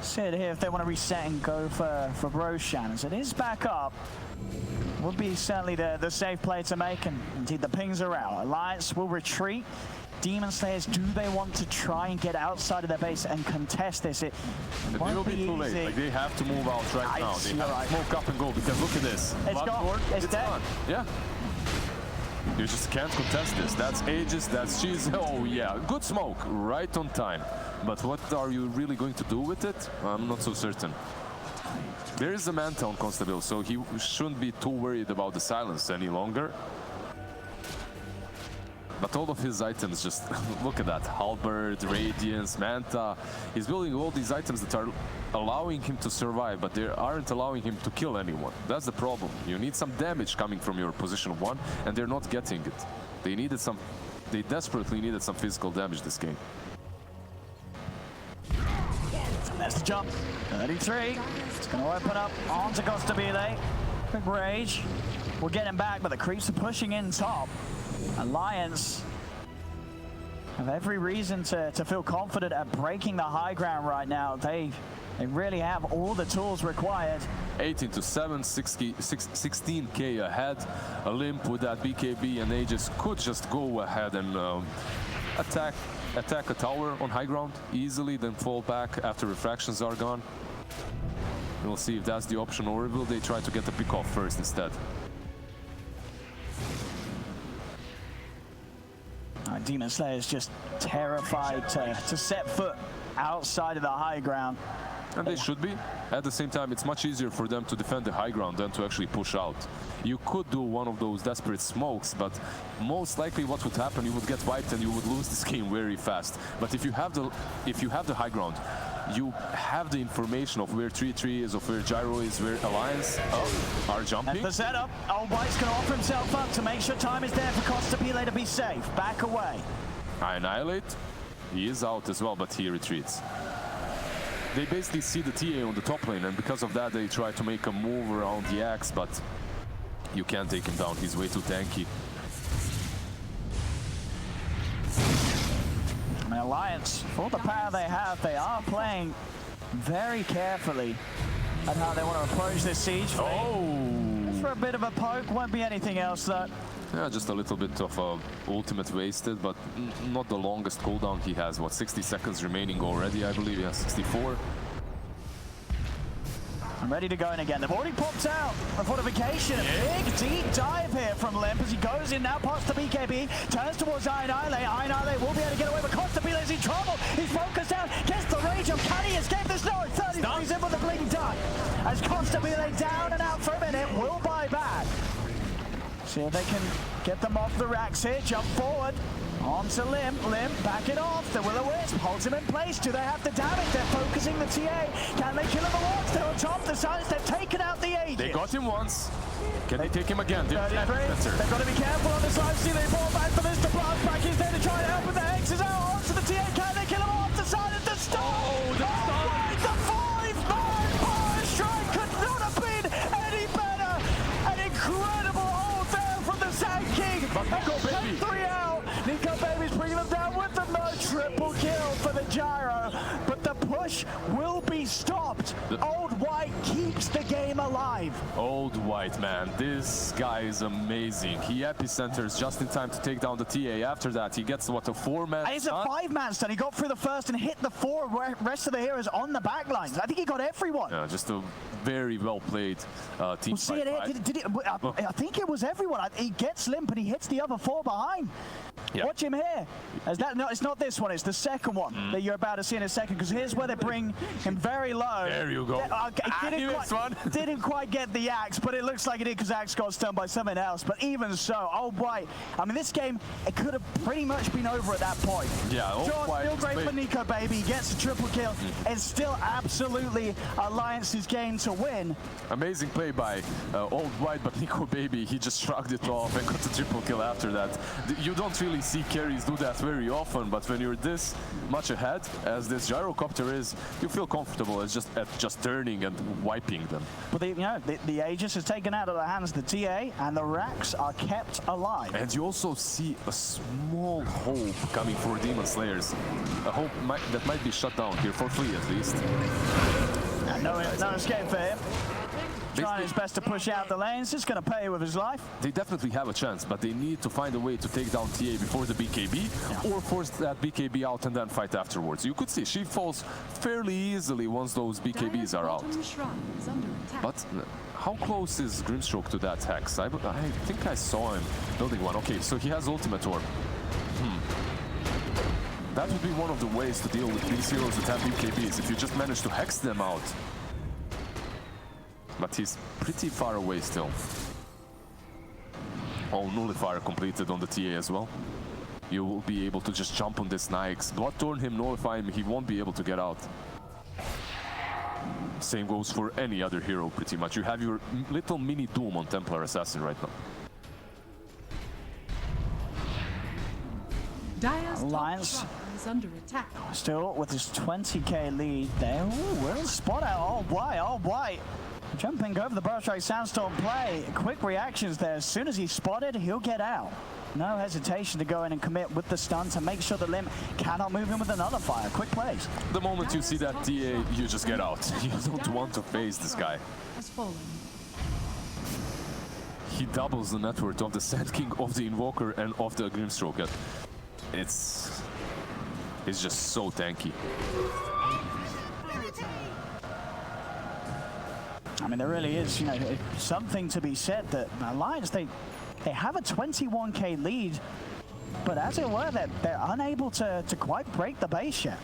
sit here if they want to reset and go for Roshan. As it is back up, would be certainly the safe play to make, and indeed the pings are out. Alliance will retreat. Demon Slayers, do they want to try and get outside of their base and contest this? It will be too late. Like, they have to move out right now. They have to smoke up and go, because look at this. It's dead. Gone. Yeah. You just can't contest this. That's Aegis, that's Cheese. Oh yeah, good smoke, right on time. But what are you really going to do with it? I'm not so certain. There is a Manta on Constable, so he shouldn't be too worried about the silence any longer. But all of his items, just look at that. Halberd, Radiance, Manta. He's building all these items that are allowing him to survive, but they aren't allowing him to kill anyone. That's the problem. You need some damage coming from your position 1, and they're not getting it. They desperately needed some physical damage this game. That's the jump. 33. It's going to open up onto Costabile. Quick rage. We'll get him back, but the creeps are pushing in top. Alliance have every reason to feel confident at breaking the high ground right now. They really have all the tools required. 18 to 7, 16k ahead. A Limp with that BKB and Aegis could just go ahead and attack a tower on high ground easily, then fall back after refractions are gone. We'll see if that's the option, or will they try to get the pick off first instead. Demon Slayer is just terrified to set foot outside of the high ground. And they should be. At the same time, it's much easier for them to defend the high ground than to actually push out. You could do one of those desperate smokes, but most likely what would happen, you would get wiped and you would lose this game very fast. But if you have the high ground, you have the information of where 3-3 is, of where Gyro is, where Alliance are jumping. And the setup, Old White's going to offer himself up to make sure time is there for Costa Pile to be safe. Back away. Annihilate, he is out as well, but he retreats. They basically see the TA on the top lane, and because of that they try to make a move around the Axe, but you can't take him down, he's way too tanky. I mean, Alliance, for the power they have, they are playing very carefully at how they want to approach this siege. Just for a bit of a poke, won't be anything else though. Yeah, just a little bit of ultimate wasted, but not the longest cooldown he has. What, 60 seconds remaining already, I believe. Yeah, 64. I'm ready to go in again. They've already popped out a fortification. Big deep dive here from Limp as he goes in now past the BKB, turns towards Annihilate. Annihilate will be able to get away, but Costa Pile is in trouble. He's focused down, gets the rage up. Can he escape? There's no 33's in with the bleeding dart. As Costa Pile down and out for a minute, will buy back. See if they can get them off the racks here. Jump forward. Onto Limp, back it off. The Will-O-Wisp holds him in place. Do they have the damage? They're focusing the TA. Can they kill him at once? They're on top of the silence. They've taken out the Aegis. They got him once. Can they take him again? They've got to be careful on this live stream. They fall back for this. The blast back is there to try and help with the Hexes out onto the TA. Can they kill him off the silence? The stun! Oh, the stun! The 5-man power strike could not have been any better. An incredible hold there from the Sand King. But Nico Baby. 3 out. Nico Baby's bringing them down with them. No triple kill for the Gyro, but the push will be stopped. Old White keeps the game alive. Old White, man, this guy is amazing. He epicenters just in time to take down the TA. After that, he gets what, a 4-man stun? It's a 5-man stun. He got through the first and hit the 4 rest of the heroes on the back lines. I think he got everyone. Yeah, just a very well played team fight. I think it was everyone. He gets Limp and he hits the other 4 behind. Yeah. Watch him here. No, it's not this one. It's the second one that you're about to see in a second, because here's where they bring him very low. There you go. Didn't quite get the Axe, but it looks like it did because Axe got stunned by something else. But even so, Old White, I mean, this game, it could have pretty much been over at that point. Yeah, Old White still great for Nico Baby. He gets a triple kill. It's still absolutely Alliance's game to win. Amazing play by Old White, but Nico Baby, he just shrugged it off and got the triple kill after that. You don't really see carries do that very often, but when you're this much ahead, as this gyrocopter is, you feel comfortable as just turning and wiping them. But the Aegis is taken out of the hands of the TA, and the racks are kept alive. And you also see a small hope coming for Demon Slayers. A hope that might be shut down here for free, at least. And no escape for him. Trying his best to push out the lanes, just going to pay with his life. They definitely have a chance, but they need to find a way to take down TA before the BKB, or force that BKB out and then fight afterwards. You could see she falls fairly easily once those BKBs are out. But how close is Grimstroke to that Hex? I think I saw him building one. Okay, so he has Ultimate Orb. That would be one of the ways to deal with these heroes that have BKBs, if you just manage to Hex them out. But he's pretty far away still. Oh, Nullifier completed on the TA as well. You will be able to just jump on this Nyx, Bloodthorn him, nullify him, he won't be able to get out. Same goes for any other hero pretty much. You have your little mini Doom on Templar Assassin right now. Alliance is under attack. Still with his 20k lead there. Ooh, will spot out Old White. Jumping over the Burrow Strike Sandstorm play. Quick reactions there. As soon as he's spotted, he'll get out. No hesitation to go in and commit with the stun to make sure the Limp cannot move in with another fire. Quick plays. The moment you see that TA, you just get out. You don't want to face this guy. He doubles the net worth of the Sand King, of the Invoker, and of the Grimstroke. It's just so tanky. I mean, there really is, something to be said that Alliance, they have a 21k lead, but as it were, they're unable to quite break the base yet.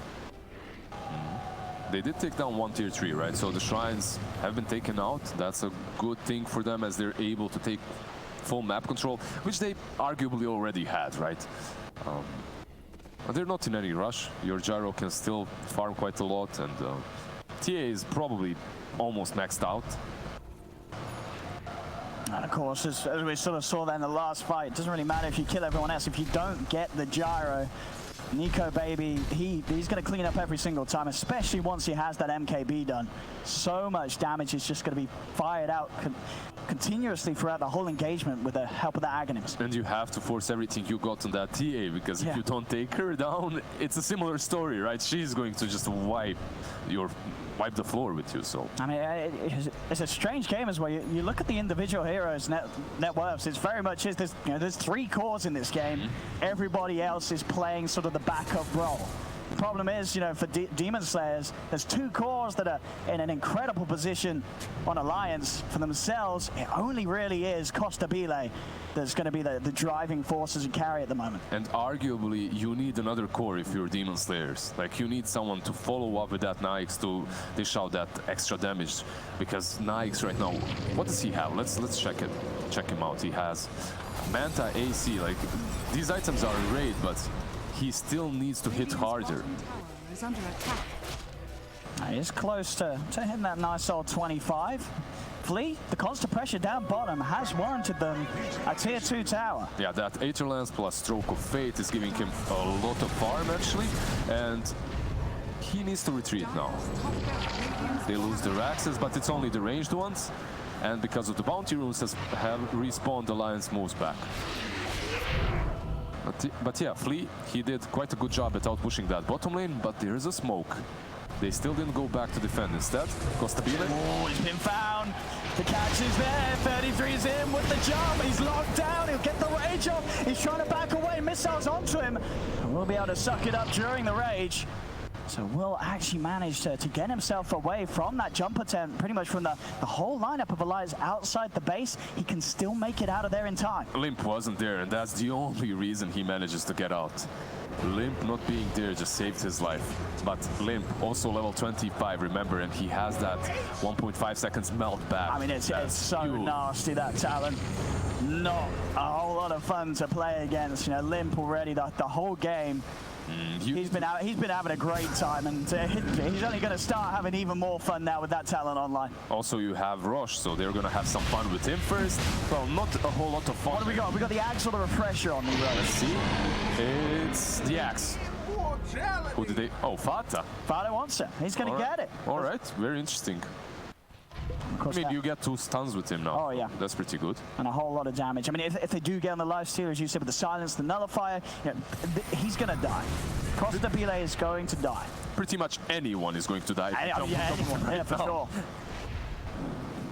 They did take down one tier 3, right? So the shrines have been taken out. That's a good thing for them, as they're able to take full map control, which they arguably already had, right? They're not in any rush. Your gyro can still farm quite a lot, and TA is probably almost maxed out. And of course, as we sort of saw that in the last fight, it doesn't really matter if you kill everyone else. If you don't get the gyro, Nico, baby, he's going to clean up every single time, especially once he has that MKB done. So much damage is just going to be fired out continuously throughout the whole engagement with the help of the Aghanim's. And you have to force everything you got on that TA, because if you don't take her down, it's a similar story, right? She's going to just wipe the floor with you. So I mean, it's a strange game as well. You look at the individual heroes' net worths. It's very much there's 3 cores in this game. Everybody else is playing sort of the backup role. The problem is, for Demon Slayers, there's 2 cores that are in an incredible position on Alliance for themselves. It only really is Costabile that's going to be the driving forces and carry at the moment. And arguably, you need another core if you're Demon Slayers. Like, you need someone to follow up with that Nyx to dish out that extra damage. Because Nyx right now, what does he have? Let's check him out. He has Manta, AC. Like, these items are great, but he still needs to hit harder. He's close to hitting that nice old 25. Flea, the constant pressure down bottom has warranted them a tier 2 tower. Yeah, that Aether Lance plus Stroke of Fate is giving him a lot of farm actually, and he needs to retreat now. They lose their axes, but it's only the ranged ones, and because of the bounty runes have respawned, Alliance moves back. But yeah, Flea, he did quite a good job at out-pushing that bottom lane, but there is a smoke. They still didn't go back to defend. Instead, Costabile. Oh, he's been found. The catch is there. 33's in with the jump. He's locked down. He'll get the rage off. He's trying to back away. Missiles onto him. And we'll be able to suck it up during the rage. So Will actually managed to get himself away from that jump attempt, pretty much from the whole lineup of Alliance outside the base. He can still make it out of there in time. Limp wasn't there, and that's the only reason he manages to get out. Limp not being there just saved his life. But Limp also level 25, remember, and he has that 1.5 seconds melt back. I mean, it's so nasty, that talent. Not a whole lot of fun to play against. Limp already the whole game. He's been having a great time, and he's only going to start having even more fun now with that talent online. Also, you have Roche, so they're going to have some fun with him first. Well, not a whole lot of fun. What do we got? We got the Axe or the Refresher on the road. Let's see. It's the Axe. Who did they? Oh, Fata. Fata wants it. He's going to get it. All right, very interesting. I mean, you get 2 stuns with him now. Oh, yeah. That's pretty good. And a whole lot of damage. I mean, if they do get on the lifesteal, as you said, with the Silence, the Nullifier, he's going to die. Costabile is going to die. Pretty much anyone is going to die. Anyone. Yeah, for sure.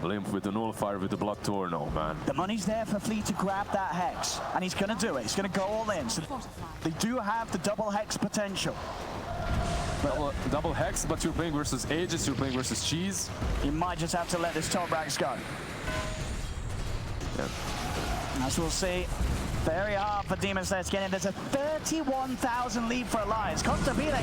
Limp with the Nullifier, with the Blood Torno, man. The money's there for Flea to grab that Hex, and he's going to do it. He's going to go all in. So they do have the double Hex potential. Double Hex, but you're playing versus Aegis, you're playing versus Cheese. You might just have to let this top racks go. Yeah. As we'll see, very hard for Demon Slayers getting. There's a 31,000 lead for Alliance. Costabile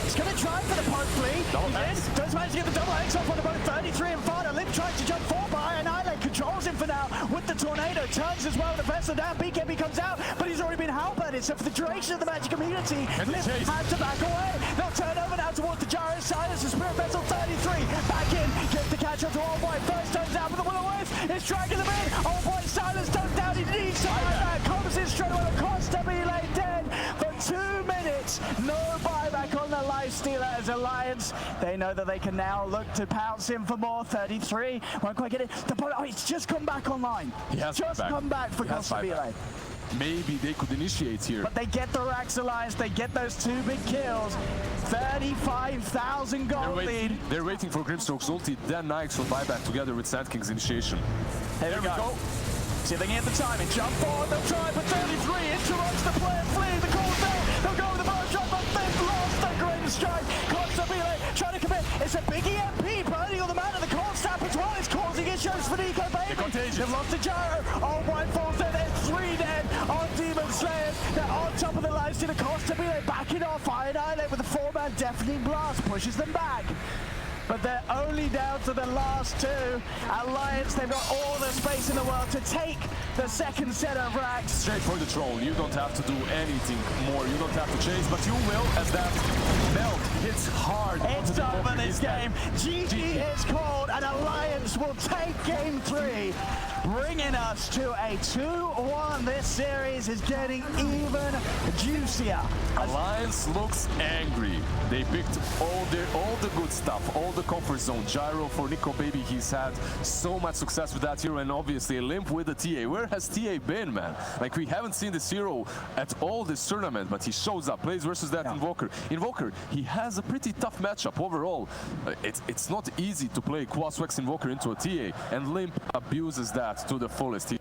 is going to try for the poke Flea. Double Hex. Does manage to get the double Hex off on the both 33 and Fada. Limp tries to jump forward by Annihilate, controls him for now with the Tornado. Turns as well, the Vessel down. BKB comes out, but he's already been halberded. So for the duration of the magic immunity, Limp had to back away. They'll turn over now towards the Gyro. Silence the Spirit Vessel 33. Back in, gets the catch up to All White. First turns out with the Will-O-Wisp. It's dragging them in. All White Silence turns down. He needs to buyback. Comes in straight away. Costabile dead for 2 minutes. No buyback on the lifestealer as Alliance. They know that they can now look to pounce him for more. 33. Won't quite get it. It's just come back online. He has just come back for Costabile. Maybe they could initiate here. But they get the Rax Alliance, they get those 2 big kills. 35,000 gold lead. They're waiting for Grimstroke's ulti, then Nyx will buy back together with Sand King's initiation. There we go. See if they can get the timing. Jump forward, they'll try for 33. Interrupts the player, Flea, the call's there. They'll go with the bow shot, but they've lost the great strike. Costabile trying to commit. It's a big EMP burning on the man, and the cold snap as well. It's causing issues for Nico, baby. They've lost the gyro. All White falls there. There's 3 dead on Demon Slayers. They're on top of the lifestealer. Costabile backing off. Annihilate with the 4-man deafening blast. Pushes them back. but they're only down to the last two. Alliance, they've got all the space in the world to take the second set of racks. Straight for the troll. You don't have to do anything more. You don't have to chase, but you will as that melt hits hard. It's over this game. GG is called, and Alliance will take game 3, bringing us to a 2-1. This series is getting even juicier. Alliance looks angry. They picked all the good stuff, all the comfort zone. Gyro for Nico Baby, he's had so much success with that hero, and obviously a limp with the TA. Where has TA been, man? Like, we haven't seen this hero at all this tournament, but he shows up, plays versus that Invoker. Invoker, he has a pretty tough matchup overall. It's not easy to play Quaswex Invoker into a TA, and Limp abuses that to the fullest.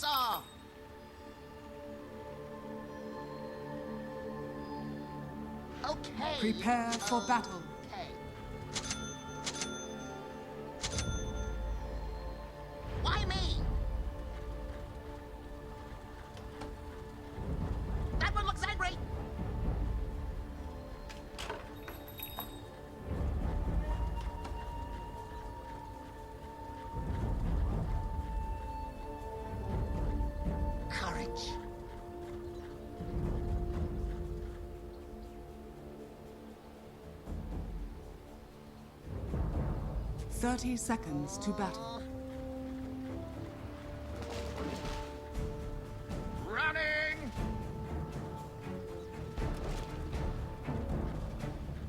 saw. Okay. Prepare for battle. Okay. Why me? That one looks angry. Courage. 30 seconds to battle. Running!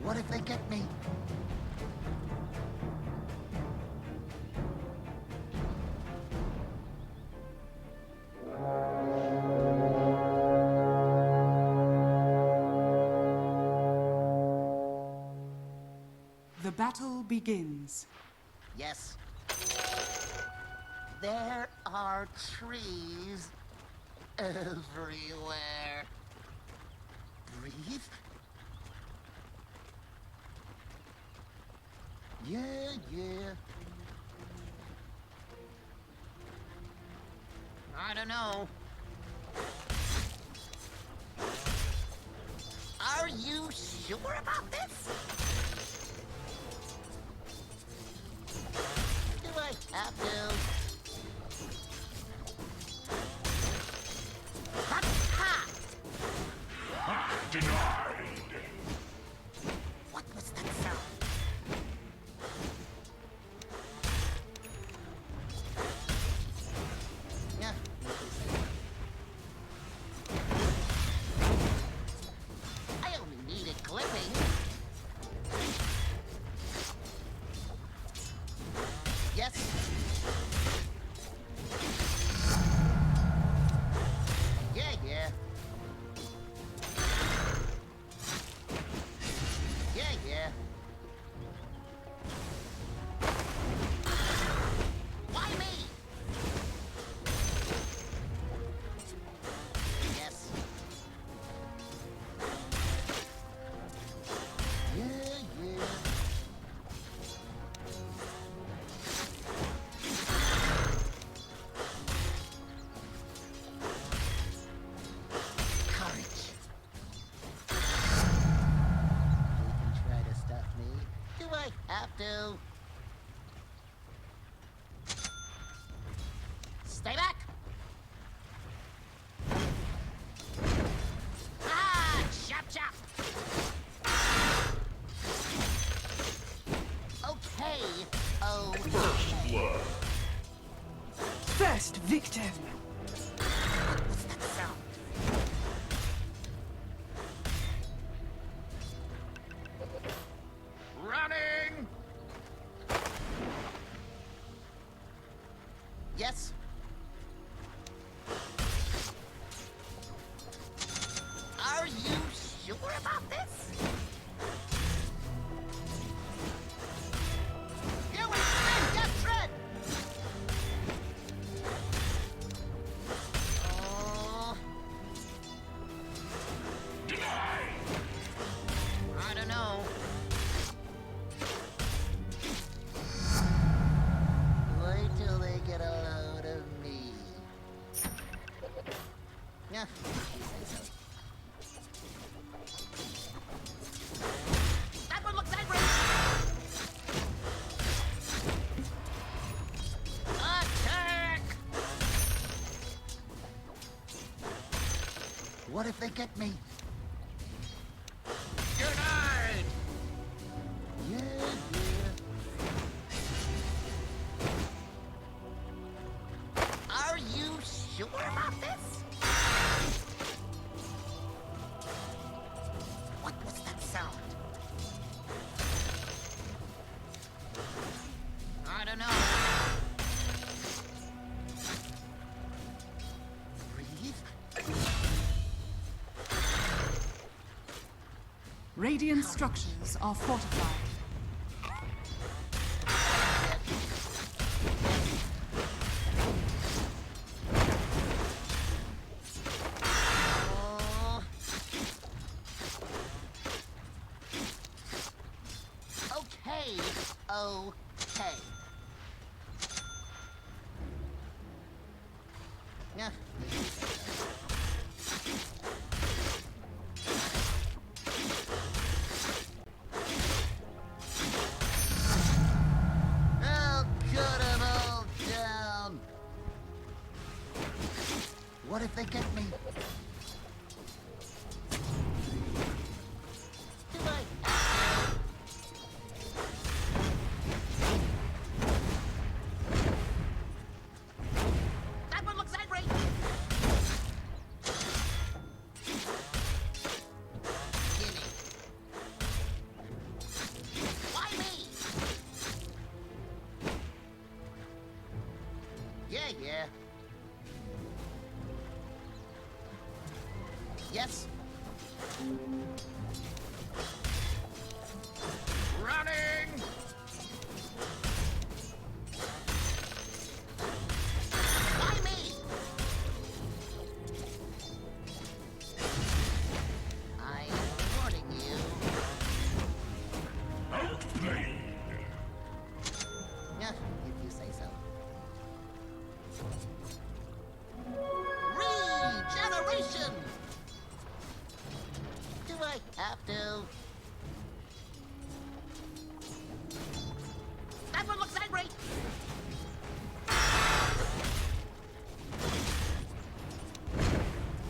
What if they get me? The battle begins. Yes. There are trees everywhere. Breathe. Yeah, yeah. I don't know. Are you sure about this? Do I have to? Ha! Denied. What was that sound? Yeah. I only needed clipping. Yes. Yeah, yeah. Yeah, yeah. Why me? Yes. Yeah, yeah. Courage. You can try to stop me. Do I have to? Stay back! Ah! Chop chop! Okay. Oh. Blood. First victim. What's that sound? Running! Yes? Are you sure about this? You extend death tread! Oh. I don't know. Wait till they get a load of me. Yeah, you say so. That one looks angry! Attack! What if they get me? Denied! Yeah, yeah. Are you sure about this? What was that sound? I don't know. Breathe. Radiant structures are fortified. Okay. Yeah. I'll cut 'em all down. What if they get me? Do I? That one looks angry. Gimme. Why me? Yeah. Yes. Running! Why me? I'm warning you. Outplayed. Yeah, if you say so. Regeneration! Do I have to? That one looks angry!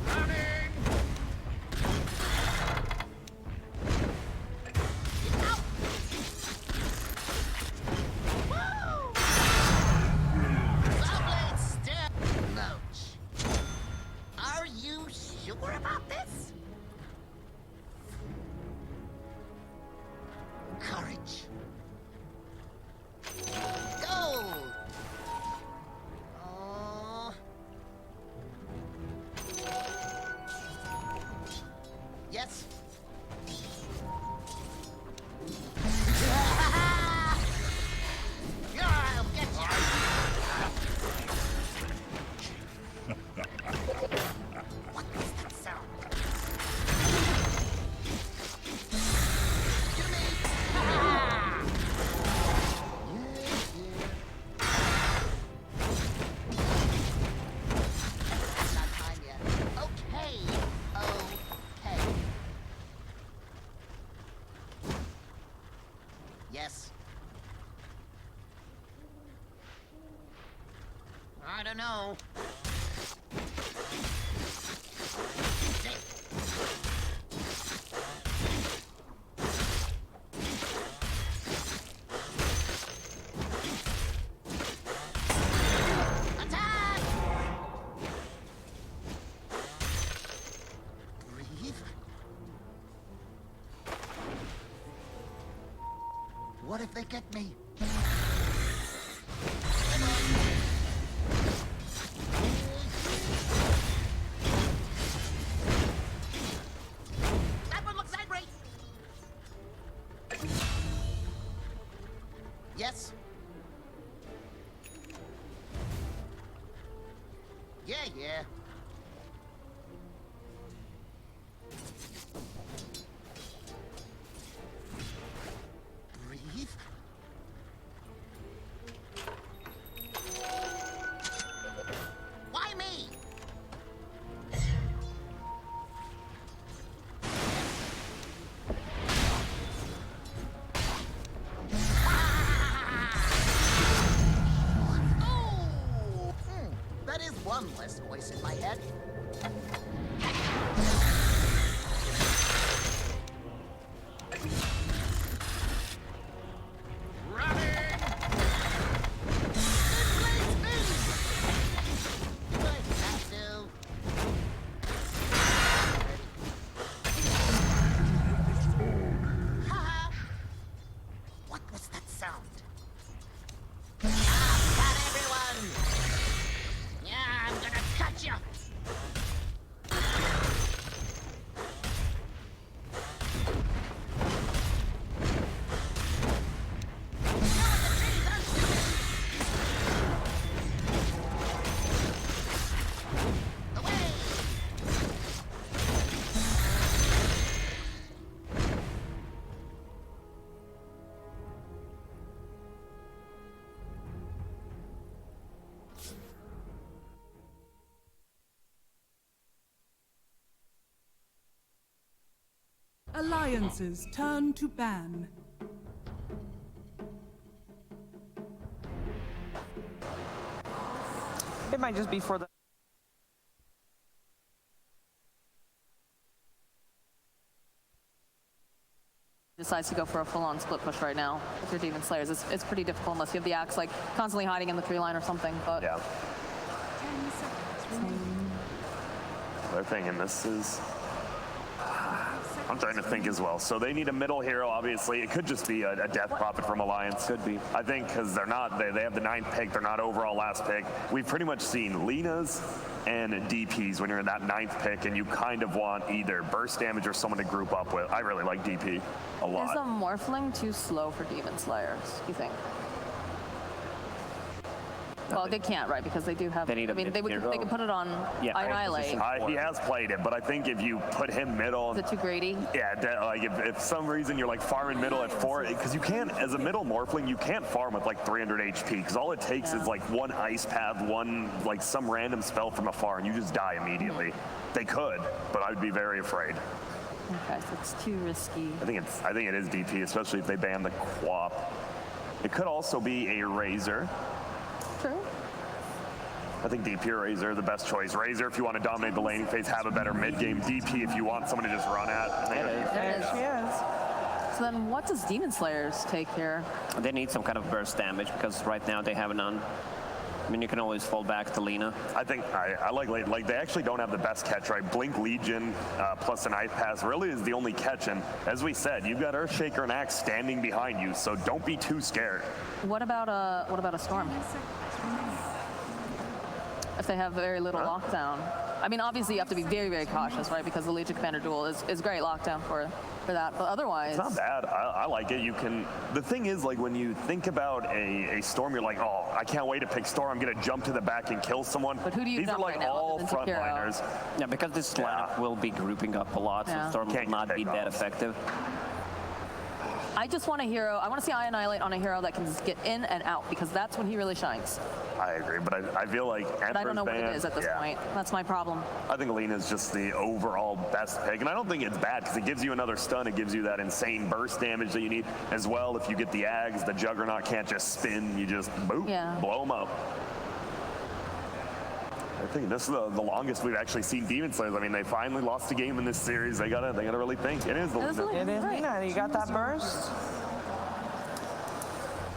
Running! Get out! Woo! Sunblade step! Loach. Are you sure about this? Courage. Gold! Oh. Yes. I'll get you. What was that sound? To me. Not time yet. Okay. Yes. I don't know. Attack! Breathe. What if they get me? That one looks angry. Yes. Yeah. Breathe. Why me? Oh! That is one less voice in my head. Running! Dreamleague speed! Do I have to? Haha! What was that sound? Got everyone! Yeah, I'm gonna cut you! Alliance's turn to ban. It might just be for the... Decides to go for a full-on split push right now with your Demon Slayers. It's pretty difficult unless you have the Axe like constantly hiding in the 3 line or something. But yeah. 10 seconds remaining. They're thinking this is... I'm trying to think as well. So they need a middle hero, obviously. It could just be a death prophet from Alliance. Could be. I think because they're not, they have the 9th pick. They're not overall last pick. We've pretty much seen Lena's and DPs when you're in that 9th pick, and you kind of want either burst damage or someone to group up with. I really like DP a lot. is a Morphling too slow for Demon Slayers, you think? Well, they can't, right? Because they do have. They need a I mean, they can put it on Annihilate. He has played it, but I think if you put him middle, Is it too greedy? yeah, like if some reason you're like farming middle at 4, because you can't, as a middle Morphling, you can't farm with like 300 HP, because all it takes is like one ice path, one like some random spell from afar, and you just die immediately. They could, but I would be very afraid. Okay, so it's too risky. I think it is DP, especially if they ban the Quap. It could also be a Razor. True. I think DP or Razor are the best choice. Razor, if you want to dominate the laning phase, have a better mid-game. DP, if you want someone to just run at. There it is. She is. So then what does Demon Slayers take here? They need some kind of burst damage because right now they have none. I mean, you can always fall back to Lina. I think I like they actually don't have the best catch, right? Blink Legion plus an Ice Pass really is the only catch, and as we said, you've got Earthshaker and Axe standing behind you, so don't be too scared. What about a Storm? 10 seconds remaining. If they have very little lockdown. I mean, obviously you have to be very, very cautious, right? Because the Legion Commander duel is great lockdown for that. But otherwise, it's not bad. I like it. You can. The thing is, like when you think about a Storm, you're like, oh, I can't wait to pick Storm. I'm gonna jump to the back and kill someone. But who do you These are jump like right now, all other than Takiro? frontliners. Yeah, because this lineup will be grouping up a lot, Yeah. so Storm Can't will not get be picked that off. effective. I just want a hero. I want to see I Annihilate on a hero that can just get in and out, because that's when he really shines. I agree, but I feel like But I don't know what it ban, is at this yeah. point. That's my problem. I think Alina's just the overall best pick, and I don't think it's bad because it gives you another stun. It gives you that insane burst damage that you need as well. If you get the Ags, the Juggernaut can't just spin. You just boop, blow them up. I think this is the longest we've actually seen Demon Slayers. I mean, they finally lost a game in this series. They gotta really think. It is the It is Lina. You got that burst?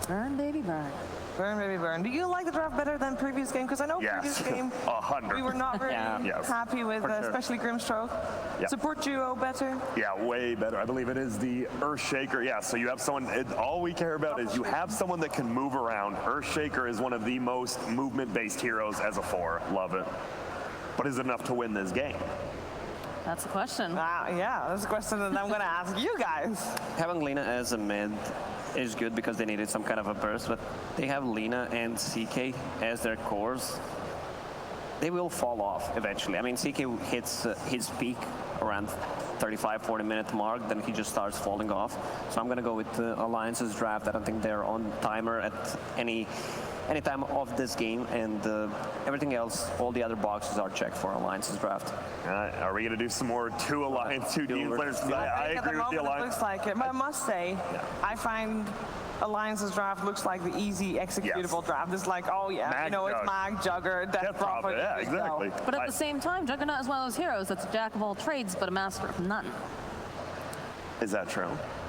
Burn, baby, burn. Burn, baby, burn. Do you like the draft better than previous game? Because I know previous game 100. we were not very happy with, especially Grimstroke. Yeah. Support duo better. Yeah, way better. I believe it is the Earthshaker. Yeah, so you have someone, all we care about is you have someone that can move around. Earthshaker is one of the most movement-based heroes as a 4. Love it. But is it enough to win this game? That's the question. Yeah, that's a question that I'm going to ask you guys. Having Lina as a mid is good because they needed some kind of a burst, but they have Lina and CK as their cores. They will fall off eventually. I mean, CK hits his peak around 35-40 minute mark, then he just starts falling off. So I'm going to go with the Alliance's draft. I don't think they're on timer at any time of this game, and everything else, all the other boxes are checked for Alliance's draft. Are we going to do some more 2 Alliance, 2 Demon Slayers? I agree with the It Alliance. looks like it, but I must say, I find Alliance's draft looks like the easy executable draft. It's like, oh yeah, Mag, you know, it's Jug. Mag, Jugger, Death Prophet. Yeah, exactly. But at the same time, Juggernaut as well as heroes, that's a jack of all trades, but a master of none. Is that true?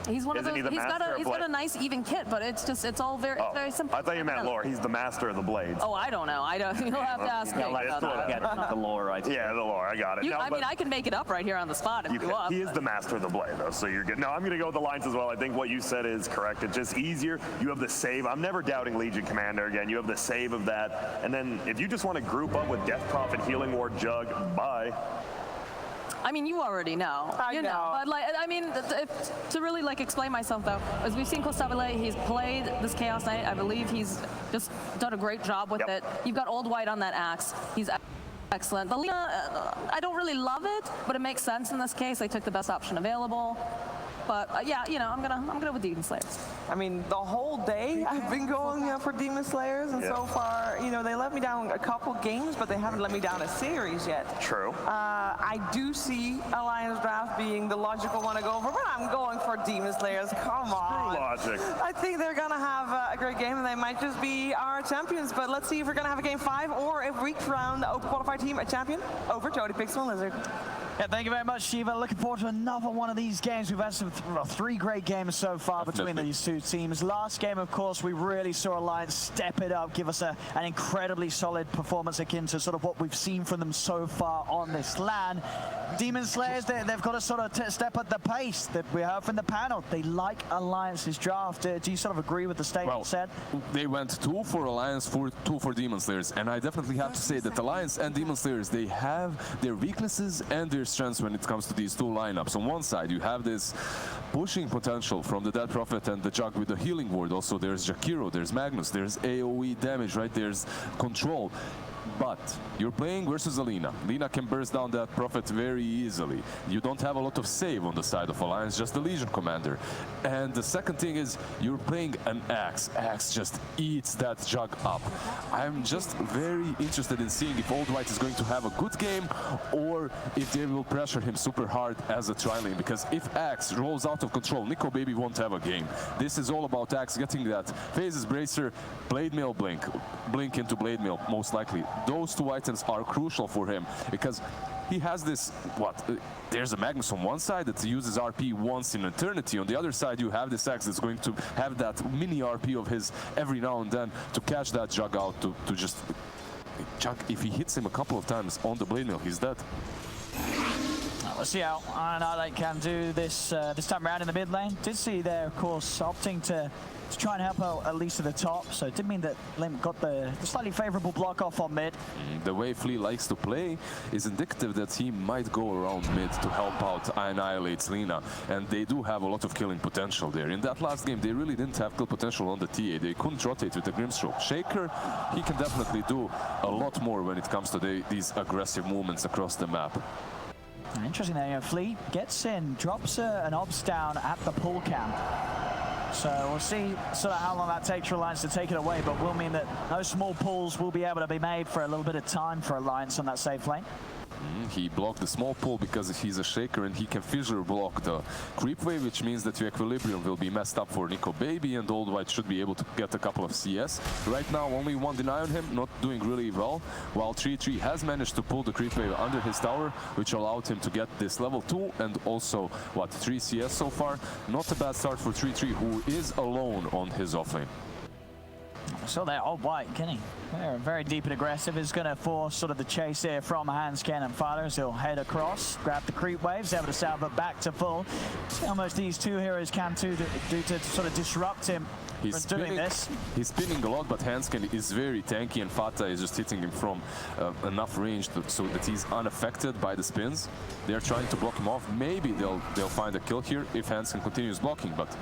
He's one of Isn't those. he the He's got master a nice even kit, but it's all very simple. I thought you meant lore. He's the master of the blades. Oh, I don't know. I don't. You'll have to ask me. Get the lore right. Yeah, the lore. I got it. I mean, I can make it up right here on the spot if you want. He is the master of the blade, though, so you're good. No, I'm going to go with the lines as well. I think what you said is correct. It's just easier. You have the save. I'm never doubting Legion Commander again. You have the save of that. And then if you just want to group up with Death Prophet, Healing Ward, Jug, bye. I mean, you already know. I know. But like, I mean, to really like explain myself though, as we've seen Corsair, he's played this Chaos Knight. I believe he's just done a great job with it. You've got Old White on that Axe. He's excellent. The Lina, I don't really love it, but it makes sense in this case. They took the best option available. But yeah, you know, I'm gonna with Demon Slayers. I mean, the whole day I've been going for Demon Slayers, and so far, you know, they let me down a couple games, but they haven't let me down a series yet. True. I do see Alliance Draft being the logical one to go for, but I'm going for Demon Slayers. Come on. Logic. I think they're gonna have a great game, and they might just be our champions. But let's see if we're gonna have a game 5 or if we crown the Open Qualifier team a champion. Over to Odie Pixel and Lizard. Yeah, thank you very much, Shiva. Looking forward to another one of these games. We've had some 3 great games so far between these two teams. Last game, of course, we really saw Alliance step it up, give us an incredibly solid performance akin to sort of what we've seen from them so far on this LAN. Demon Slayers, they've got to sort of step at the pace that we heard from the panel. They like Alliance's draft. Do you sort of agree with the statement said? They went 2 for Alliance, 2 for Demon Slayers, and I definitely have to say that Alliance and Demon Slayers, they have their weaknesses and their strengths when it comes to these 2 lineups. On one side, you have this pushing potential from the Dead Prophet and the Jug with the healing ward. Also, there's Jakiro, there's Magnus, there's AoE damage, right? There's control. But you're playing versus Alina. Lina can burst down that Prophet very easily. You don't have a lot of save on the side of Alliance, just the Legion Commander. And the second thing is you're playing an Axe. Axe just eats that Jug up. I'm just very interested in seeing if Old White is going to have a good game or if they will pressure him super hard as a tri-lane. Because if Axe rolls out of control, Nico Baby won't have a game. This is all about Axe getting that Phases Bracer, Blade Mail Blink into Blade Mail, most likely. Those 2 items are crucial for him because he has this, there's a Magnus on one side that uses RP once in eternity. On the other side, you have this Axe that's going to have that mini RP of his every now and then to catch that Jug out, to just... Jug, if he hits him a couple of times on the Blade Mail, he's dead. Let's see how Annihilate can do this this time around in the mid lane. Did see there, of course, opting to try and help out at least at the top. So it did mean that Limp got the slightly favorable block off on mid. The way Flea likes to play is indicative that he might go around mid to help out Annihilate's Lina. And they do have a lot of killing potential there. In that last game, they really didn't have kill potential on the TA. They couldn't rotate with the Grimstroke. Shaker, he can definitely do a lot more when it comes to these aggressive movements across the map. Interesting there, you know, Flea gets in, drops an obs down at the pool camp. So we'll see sort of how long that takes for Alliance to take it away, but will mean that those small pools will be able to be made for a little bit of time for Alliance on that safe lane. He blocked the small pull because he's a Shaker and he can fissure block the creep wave, which means that your equilibrium will be messed up for Nico Baby, and Old White should be able to get a couple of CS. Right now, only 1 deny on him, not doing really well, while 3-3 has managed to pull the creep wave under his tower, which allowed him to get this level 2 and also, 3 CS so far. Not a bad start for 3-3, who is alone on his offlane. So there, Old White, can he? Very deep and aggressive, is going to force sort of the chase here from Hanscan and Father as he'll head across, grab the creep waves, able to salve it back to full. See how much these 2 heroes can do to sort of disrupt him from doing this. He's spinning a lot, but Hanscan is very tanky and Fata is just hitting him from enough range so that he's unaffected by the spins. They're trying to block him off. Maybe they'll find a kill here if Hanscan continues blocking, but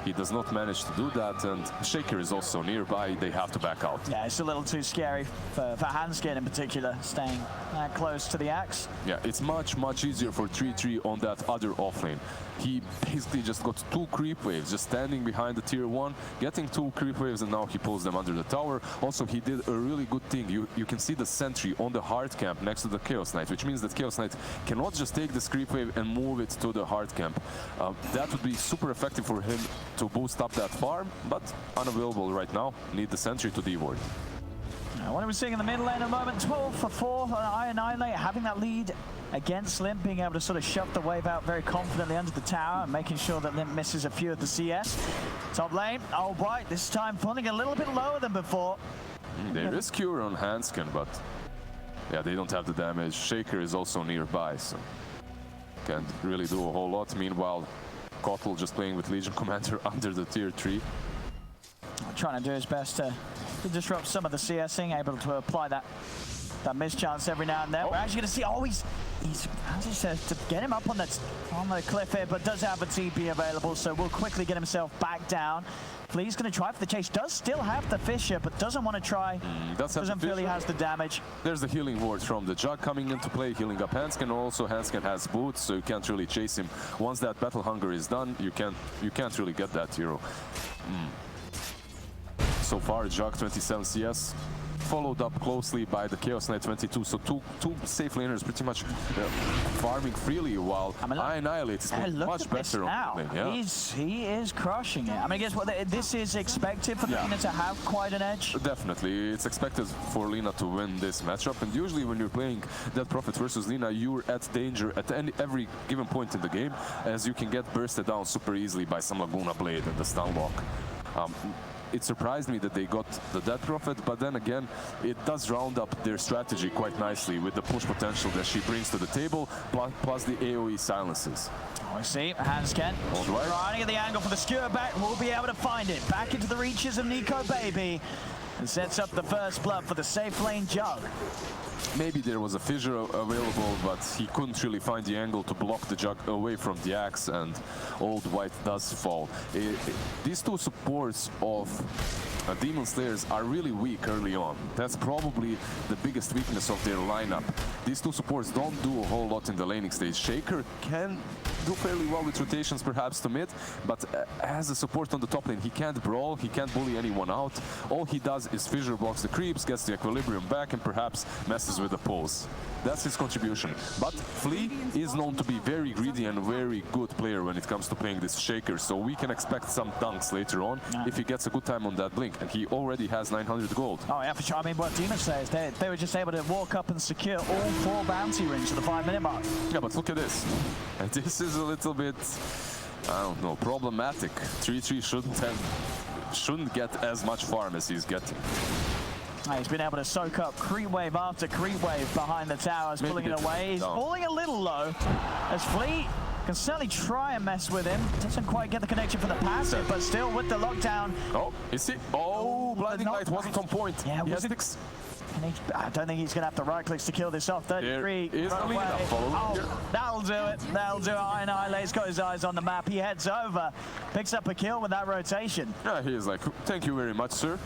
he does not manage to do that, and Shaker is also nearby. They have to back out. Yeah, it's a little too scary for Hanskin in particular, staying that close to the Axe. Yeah, it's much easier for 3-3 on that other offlane. He basically just got 2 creep waves, just standing behind the tier 1, getting 2 creep waves, and now he pulls them under the tower. Also, he did a really good thing. You can see the sentry on the hard camp next to the Chaos Knight, which means that Chaos Knight cannot just take this creep wave and move it to the hard camp. That would be super effective for him to boost up that farm, but unavailable right now. Need the sentry to D-ward. What are we seeing in the middle lane at the moment? 12 for 4 on Iron Annihilate, having that lead against Limp, being able to sort of shove the wave out very confidently under the tower and making sure that Limp misses a few of the CS. Top lane, Old White, this time falling a little bit lower than before. There is Cure on Hanscan, but yeah, they don't have the damage. Shaker is also nearby, so can't really do a whole lot. Meanwhile, Kotl just playing with Legion Commander under the tier 3. Trying to do his best to disrupt some of the CSing, able to apply that that mischance every now and then. We're actually going to see, he's managed to get him up on the cliff here, but does have a TP available, so will quickly get himself back down. Flea's going to try for the chase, does still have the Fisher, but doesn't want to try. Doesn't feel he has the damage. There's the healing ward from the Jug coming into play, healing up Hanskin. Also, Hanskin has boots, so you can't really chase him. Once that battle hunger is done, you can't really get that hero. So far, Jug 27 CS, followed up closely by the Chaos Knight 22. So two safe laners pretty much farming freely, while Annihilate is much better on the lane. Yeah. He is crushing it. I mean, I guess this is expected for Lina to have quite an edge. Definitely, it's expected for Lina to win this matchup. And usually when you're playing Dead Prophet versus Lina, you're at danger at every given point in the game, as you can get bursted down super easily by some Laguna Blade and the stun lock. It surprised me that they got the Dead Prophet, but then again, it does round up their strategy quite nicely with the push potential that she brings to the table, plus the AoE silences. I see, Hanskin trying to get the angle for the skewer back, will be able to find it. Back into the reaches of Nico Baby, and sets up the first blood for the safe lane Jug. Maybe there was a fissure available, but he couldn't really find the angle to block the Jug away from the axe, and Old White does fall. These two supports of Demon Slayers are really weak early on. That's probably the biggest weakness of their lineup. These two supports don't do a whole lot in the laning stage. Shaker can do fairly well with rotations perhaps to mid, but as a support on the top lane, he can't brawl, he can't bully anyone out. All he does is fissure blocks the creeps, gets the equilibrium back, and perhaps messes with the pulse. That's his contribution. But Flea is known to be very greedy and very good player when it comes to playing this Shaker, so we can expect some dunks later on if he gets a good time on that blink, and he already has 900 gold. Oh yeah, for sure. I mean, what Demon says, they were just able to walk up and secure all 4 bounty rings to the 5-minute mark. Yeah, but look at this. And this is a little bit, I don't know, problematic. 3-3 shouldn't get as much farm as he's getting. He's been able to soak up creep wave after creep wave behind the towers, pulling it away. He's falling a little low as Flea can certainly try and mess with him. Doesn't quite get the connection for the passive, but still with the lockdown. Oh, is he? Oh, Blinding Light wasn't on point. Yeah, I don't think he's going to have the right clicks to kill this off. 33. There is the lead up. Oh, that'll do it. That'll do it. Annihilate's got his eyes on the map. He heads over, picks up a kill with that rotation. Yeah, he is like, thank you very much, sir.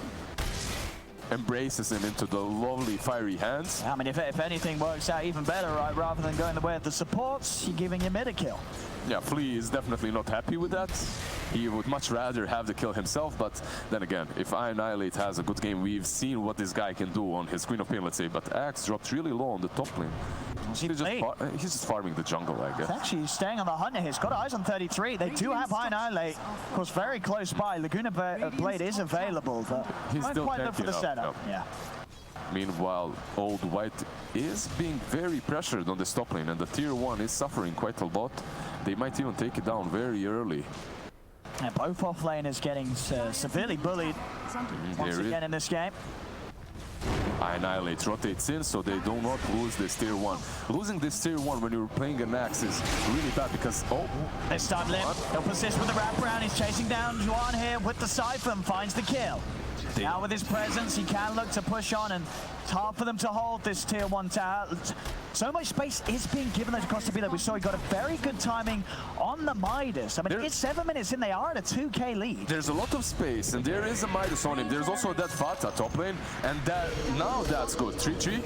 Embraces him into the lovely fiery hands. I mean, if anything works out even better, right, rather than going the way of the supports, you're giving him mid a kill. Yeah, Flea is definitely not happy with that. He would much rather have the kill himself, but then again, if Annihilate has a good game, we've seen what this guy can do on his Queen of Pain, let's say, but Axe dropped really low on the top lane. He's just farming the jungle, I guess. He's actually staying on the hunt here. He's got eyes on 33. They do have Annihilate, of course, very close by. Laguna Blade is available, but he's still quite look for the setup. Yeah. Meanwhile, Old White is being very pressured on the top lane, and the tier 1 is suffering quite a lot. They might even take it down very early. And both off lane is getting severely bullied once again in this game. Annihilate rotates in, so they do not lose this tier 1. Losing this tier 1 when you're playing an axe is really bad because, they start Limp. He'll persist with the wraparound. He's chasing down Juan here with the Siphon, finds the kill. Now with his presence, he can look to push on, and it's hard for them to hold this tier 1 tower. So much space is being given across the field. We saw he got a very good timing on the Midas. I mean, it's 7 minutes in, they are at a 2k lead. There's a lot of space, and there is a Midas on him. There's also that Fata top lane, and now that's good. 3-3.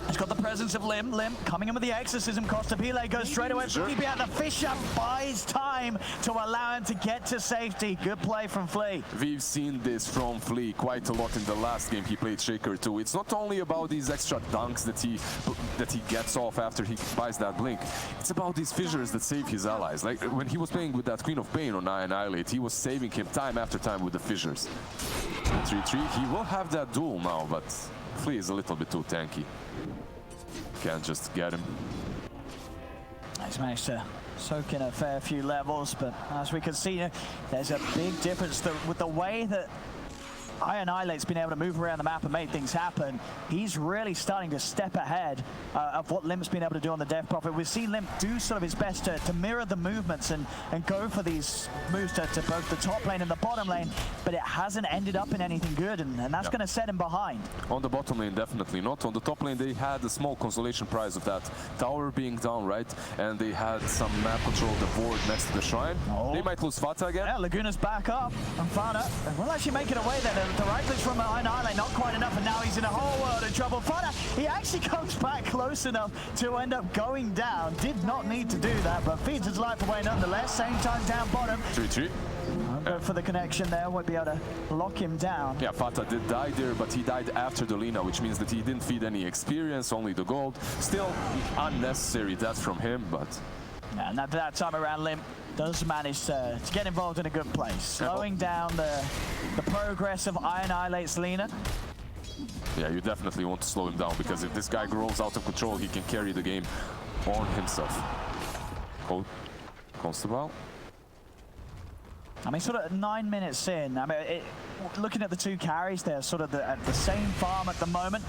He's got the presence of Lim coming in with the exorcism. Costa Pile goes straight away. Sure. The Fisher buys time to allow him to get to safety. Good play from Flea. We've seen this from Flea quite a lot in the last game he played Shaker 2. It's not only about these extra dunks that he gets off after he buys that blink. It's about these fissures that save his allies. Like when he was playing with that Queen of Pain on Annihilate, he was saving him time after time with the fissures. 3-3, he will have that duel now, but Flea is a little bit too tanky. Can't just get him. He's managed to soak in a fair few levels, but as we can see, there's a big difference with the way that Ionilate's been able to move around the map and make things happen. He's really starting to step ahead of what Limp's been able to do on the Death Prophet. We've seen Limp do sort of his best to mirror the movements and go for these moves to both the top lane and the bottom lane, but it hasn't ended up in anything good, and that's going to set him behind. On the bottom lane, definitely not. On the top lane, they had a small consolation prize of that tower being down, right? And they had some map control of the board next to the shrine. They might lose Fata again. Yeah, Laguna's back up, and Fata will actually make it away there. The right clicks from Ionilate's not quite enough, and now he's in a whole world of trouble. Fata, he actually comes back close enough to end up going down. Did not need to do that, but feeds his life away nonetheless. Same time down bottom. 3-3. Go for the connection there, won't be able to lock him down. Yeah, Fata did die there, but he died after the Lina, which means that he didn't feed any experience, only the gold. Still, unnecessary death from him, but... Yeah, and that time around, Limp does manage to get involved in a good place, slowing down the progress of Ionilate's Lina. Yeah, you definitely want to slow him down, because if this guy grows out of control, he can carry the game on himself. Constable. I mean, sort of 9 minutes in, I mean, looking at the two carries, they're sort of at the same farm at the moment.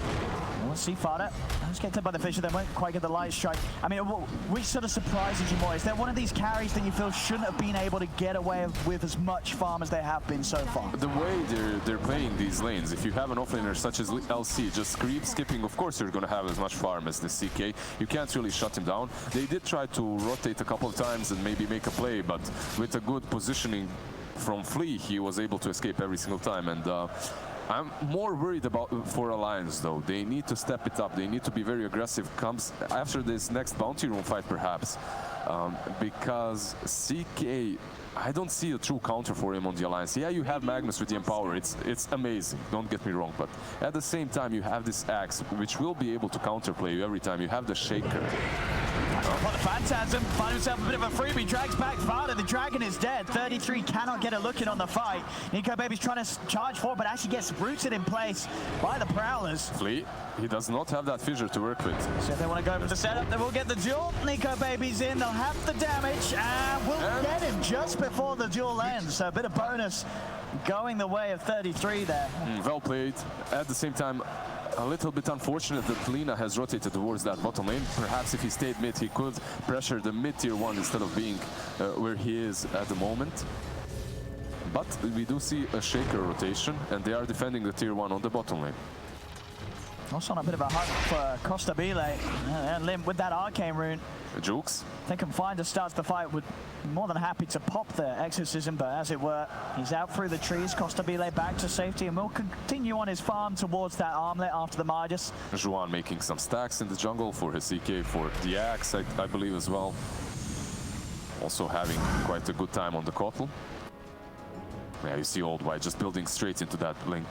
We'll see Fata. Let's get hit by the Fisher, they won't quite get the light strike. I mean, which sort of surprises you more? Is there one of these carries that you feel shouldn't have been able to get away with as much farm as they have been so far? The way they're playing these lanes, if you have an offlaner such as LC, just creep skipping, of course you're going to have as much farm as the CK. You can't really shut him down. They did try to rotate a couple of times and maybe make a play, but with a good positioning from Flea, he was able to escape every single time. And I'm more worried for Alliance, though. They need to step it up. They need to be very aggressive. Comes after this next bounty room fight, perhaps, because CK, I don't see a true counter for him on the Alliance. Yeah, you have Magnus with the Empower. It's amazing. Don't get me wrong, but at the same time, you have this Axe, which will be able to counterplay you every time. You have the Shaker. Well, the Phantasm find himself a bit of a freebie, drags back Fata. The Dragon is dead. 33 cannot get a look in on the fight. Nico Baby's trying to charge forward, but actually gets rooted in place by the Prowlers. Flea, he does not have that fissure to work with. So if they want to go for the setup, they will get the duel. Nico Baby's in, they'll have the damage, and we'll get him just before the duel ends. So a bit of bonus going the way of 33 there. Well played. At the same time, a little bit unfortunate that Lina has rotated towards that bottom lane. Perhaps if he stayed mid, he could pressure the mid tier 1 instead of being where he is at the moment. But we do see a Shaker rotation, and they are defending the tier 1 on the bottom lane. Also on a bit of a hunt for Costabile, and Limp with that Arcane Rune. Jukes. I think Confinder starts the fight, would more than happy to pop the Exorcism, but as it were, he's out through the trees. Costabile back to safety and will continue on his farm towards that armlet after the Midas. Juan making some stacks in the jungle for his CK, for the Axe, I believe as well. Also having quite a good time on the Kotl. Yeah, you see Old White just building straight into that blink.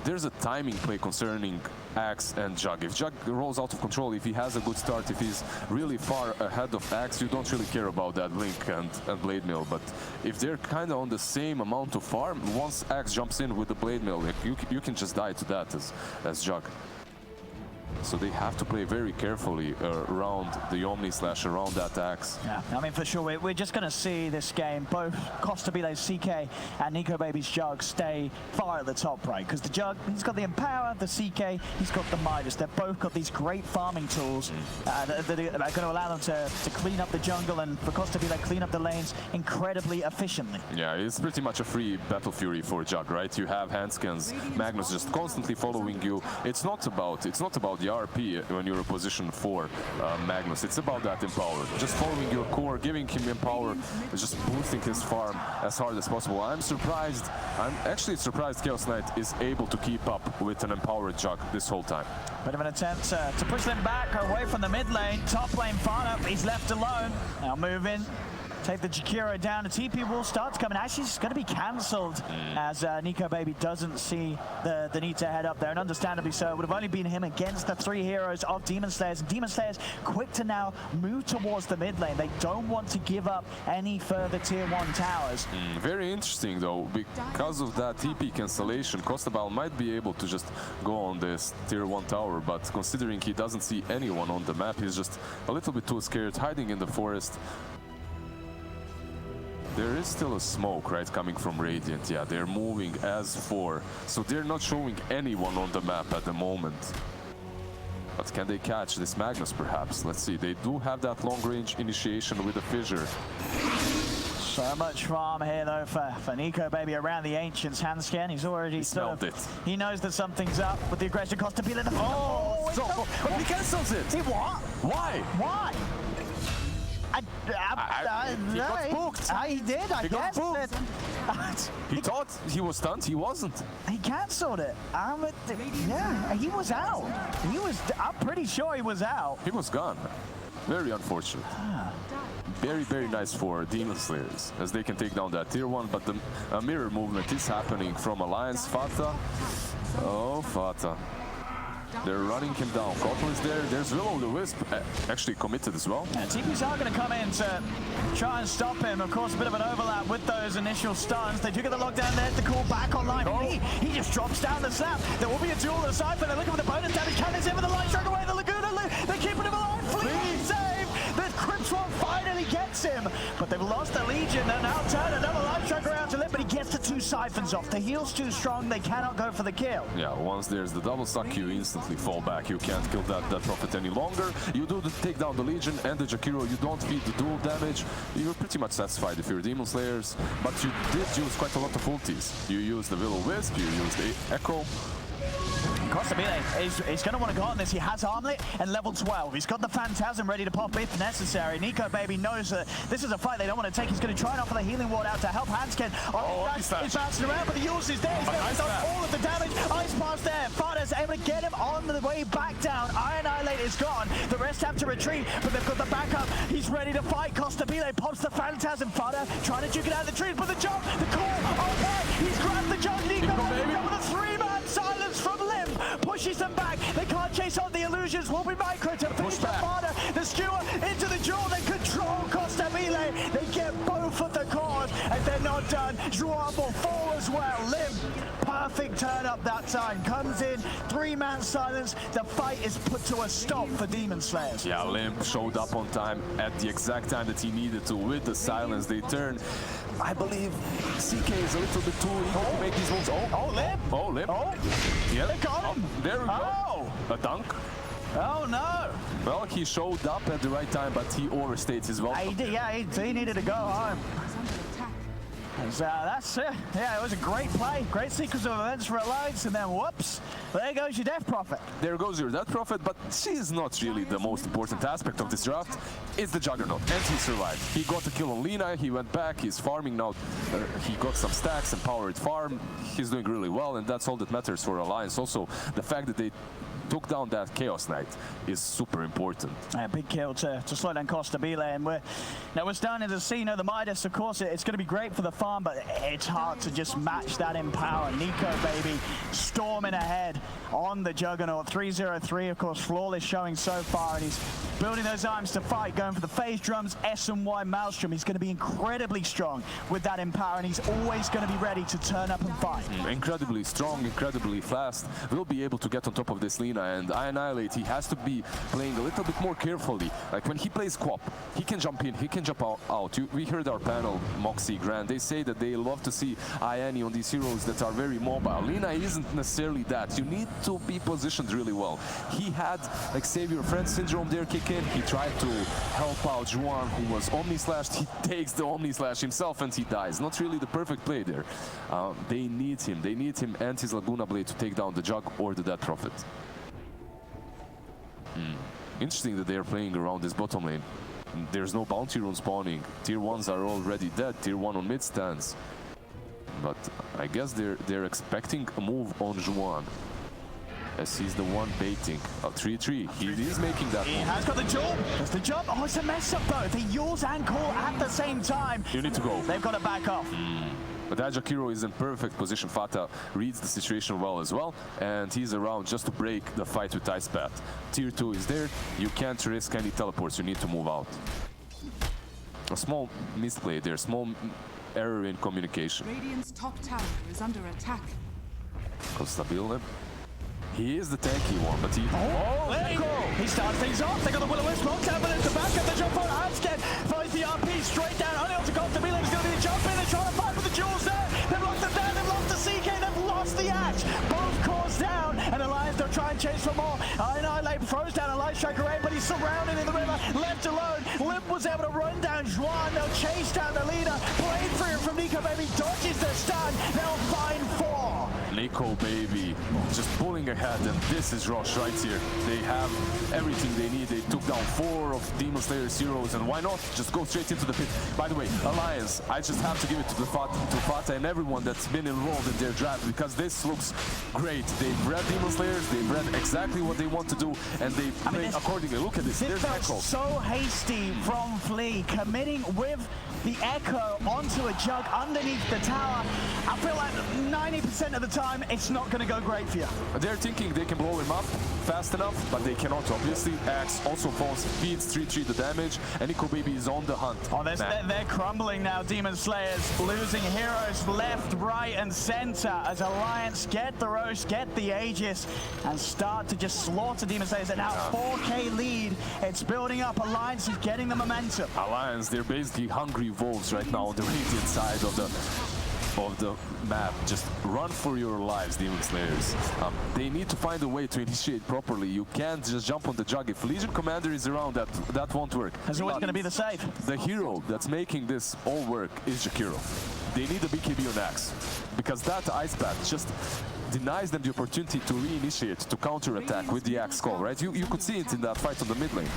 There's a timing play concerning Axe and Jug. If Jug rolls out of control, if he has a good start, if he's really far ahead of Axe, you don't really care about that blink and Blade Mill. But if they're kind of on the same amount of farm, once Axe jumps in with the Blade Mill, like, you can just die to that as Jug. So they have to play very carefully around the Omni / around that Axe. Yeah, I mean, for sure, we're just going to see this game, both Costabile's CK and Nico Baby's Jug stay far at the top, right? Because the Jug, he's got the Empower, the CK, he's got the Midas. They've both got these great farming tools that are going to allow them to clean up the jungle, and for Costabile, clean up the lanes incredibly efficiently. Yeah, it's pretty much a free Battle Fury for Jug, right? You have handscans, Magnus just constantly following you. It's not about the RP when you're in position for Magnus. It's about that Empower. Just following your core, giving him Empower, just boosting his farm as hard as possible. I'm actually surprised Chaos Knight is able to keep up with an Empowered Jug this whole time. Bit of an attempt to push them back away from the mid lane. Top lane Fana, he's left alone. Now move in. Take the Jakiro down. The TP will start to come in. Actually, it's going to be cancelled as Nico Baby doesn't see the need to head up there, and understandably so. It would have only been him against the 3 heroes of Demon Slayers. And Demon Slayers quick to now move towards the mid lane. They don't want to give up any further tier 1 towers. Very interesting, though. Because of that TP cancellation, Costabile might be able to just go on this tier 1 tower, but considering he doesn't see anyone on the map, he's just a little bit too scared, hiding in the forest. There is still a smoke, right, coming from Radiant. Yeah, they're moving as 4. So they're not showing anyone on the map at the moment. But can they catch this Magnus, perhaps? Let's see. They do have that long-range initiation with a fissure. So much farm here, though, for Nico Baby around the Ancients. Handscan, he's already smelled it. He knows that something's up with the aggression cost to be in the... But he cancels it! He what? Why? Why? He got spooked. He did, I guess. He thought he was stunned, he wasn't. He cancelled it. Yeah, he was out. I'm pretty sure he was out. He was gone. Very unfortunate. Very, very nice for Demon Slayers, as they can take down that tier 1, but the mirror movement is happening from Alliance. Fata. Oh, Fata. They're running him down. Cotton is there. There's Will-O-the-Wisp actually committed as well. Yeah, TPs are going to come in to try and stop him. Of course, a bit of an overlap with those initial stuns. They do get the lockdown there to call back online. Oh. He just drops down the snap. There will be a duel of the Cypher. They're looking for the bonus damage. Cannon's in with the light strike away. The Laguna, they're keeping him alive. Fleet save. The Crimson finally gets him. But they've lost the Legion. They're now turn another light strike around to live, but he gets the 2 Siphons off. The heal's too strong. They cannot go for the kill. Yeah, once there's the double suck, you instantly fall back. You can't kill that Prophet any longer. You do take down the Legion and the Jakiro. You don't feed the dual damage. You're pretty much satisfied if you're Demon Slayers. But you did use quite a lot of ultis. You used the Will-O-Wisp, you used the Echo. Costabile, he's going to want to go on this. He has Armlet and level 12. He's got the Phantasm ready to pop if necessary. Nico Baby knows that this is a fight they don't want to take. He's going to try and offer the healing ward out to help Handscan. He's bouncing around, but the Yules is there. He's going to stop all of the damage. Ice Pass there. Fada's able to get him on the way back down. Annihilate is gone. The rest have to retreat, but they've got the backup. He's ready to fight. Costabile pops the Phantasm. Fada trying to juke it out of the trees, but the jump, the call. Oh, man. He's grabbed the jump. Nico Baby with a 3-man silence from Limb. Pushes them back. They can't chase on the illusions. Will be micro to finish the Fada. The skewer into the jaw. They control Costabile. They get both of the cores, and they're not done. Joao will fall as well. Lim, perfect turn up that time. Comes in, 3-man silence. The fight is put to a stop for Demon Slayers. Yeah, Lim showed up on time at the exact time that he needed to. With the silence, they turn. I believe CK is a little bit too eager to make these moves. Oh, Lim. Oh, Lim. Oh, yeah, they got him. There we go. Oh. A dunk. Oh, no. Well, he showed up at the right time, but he overstayed his welcome. He did, yeah, he needed to go home. That's it. Yeah, it was a great play. Great sequence of events for Alliance, and then whoops, there goes your Death Prophet. There goes your Death Prophet, but she is not really the most important aspect of this draft. It's the Juggernaut, and he survived. He got a kill on Lina, he went back, he's farming now. He got some stacks, empowered farm. He's doing really well, and that's all that matters for Alliance. Also, the fact that they took down that Chaos Knight is super important. Yeah, big kill to slow down Costabile, and we're starting to see, the Midas, of course, it's going to be great for the farm, but it's hard to just match that in power. Nico Baby storming ahead on the Juggernaut. 3-0-3, of course, flawless showing so far, and he's building those arms to fight, going for the phase drums, S and Y Maelstrom. He's going to be incredibly strong with that in power, and he's always going to be ready to turn up and fight. Incredibly strong, incredibly fast. Will be able to get on top of this Lina, and Annihilate, he has to be playing a little bit more carefully. Like when he plays Quap, he can jump in, he can jump out. We heard our panel, Moxie, Grant, they say that they love to see Iani on these heroes that are very mobile. Lina isn't necessarily that. You need to be positioned really well. He had like Save Your Friend syndrome there kick in. He tried to help out Juan, who was Omni-slashed. He takes the Omni-slash himself and he dies. Not really the perfect play there. They need him. They need him and his Laguna Blade to take down the Jug or the Death Prophet. Interesting that they are playing around this bottom lane. There's no bounty rune spawning. Tier 1s are already dead. Tier 1 on mid stands. But I guess they're expecting a move on Juan, as he's the one baiting. A 3-3. He is making that He move. has got the jump. There's the jump. Oh, it's a mess up though. They use and call at the same time. You need to go. They've got to back off. But Ajakiro is in perfect position. Fata reads the situation well as well, and he's around just to break the fight with Ice Path. Tier 2 is there. You can't risk any teleports. You need to move out. A small misplay there, small error in communication. Radiant's top tower is under attack. Costabile. He is the tanky one, but he... Oh, there you go! He starts things off. They got the Will-O-Wisp smoke down, but it's the back of the jump on Handscan. Finds the RP straight down. Only on to Costabile. It's going to be a jump. shots. Both cores down, and Alliance they'll try and chase for more. Annihilate throws down a light striker away, but he's surrounded in the river, left alone. Limp was able to run down Juan. They'll chase down the leader. Blade through from Nico Baby dodges the stun. They'll find 4. Nico Baby just pulling ahead, and this is Rush right here. They have everything they need. They took down 4 of Demon Slayer's heroes, and why not just go straight into the pit? By the way, Alliance, I just have to give it to Fata and everyone that's been involved in their draft, because this looks great. They've read Demon Slayers, they've read exactly what they want to do, and they play accordingly. Look at this. There's Echo. So hasty from Flea, committing with the Echo onto a jug underneath the tower. I feel like 90% of the time, it's not going to go great for you. They're thinking they can blow him up fast enough, but they cannot, obviously. Axe also falls, feeds 3-3 the damage, and Nico Baby is on the hunt. Oh, they're crumbling now, Demon Slayers, losing heroes left, right, and center as Alliance get the Roche, get the Aegis, and start to just slaughter Demon Slayers. And now 4K lead, it's building up. Alliance is getting the momentum. Alliance, they're basically hungry wolves right now on the Radiant side of the map. Just run for your lives, Demon Slayers. They need to find a way to initiate properly. You can't just jump on the jug. If Legion Commander is around, that won't work. That's always going to be the save. The hero that's making this all work is Jakiro. They need a BKB on Axe, because that Ice Path just denies them the opportunity to reinitiate, to counter-attack with the Axe call, right? You could see it in that fight on the mid lane.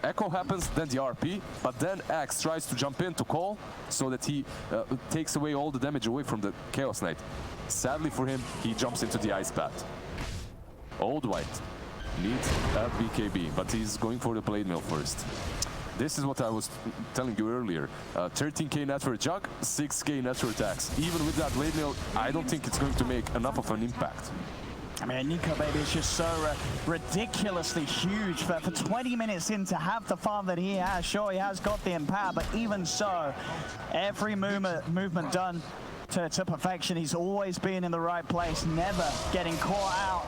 Echo happens, then the RP, but then Axe tries to jump in to call so that he takes away all the damage away from the Chaos Knight. Sadly for him, he jumps into the Ice Path. Old White needs a BKB, but he's going for the Blade Mail first. This is what I was telling you earlier. 13k net for a jug, 6k net for attacks. Even with that Blade Mail, I don't think it's going to make enough of an impact. I mean, Nico Baby is just so ridiculously huge, but for 20 minutes in to have the farm that he has, sure, he has got the empower, but even so, every movement done to perfection. He's always been in the right place, never getting caught out,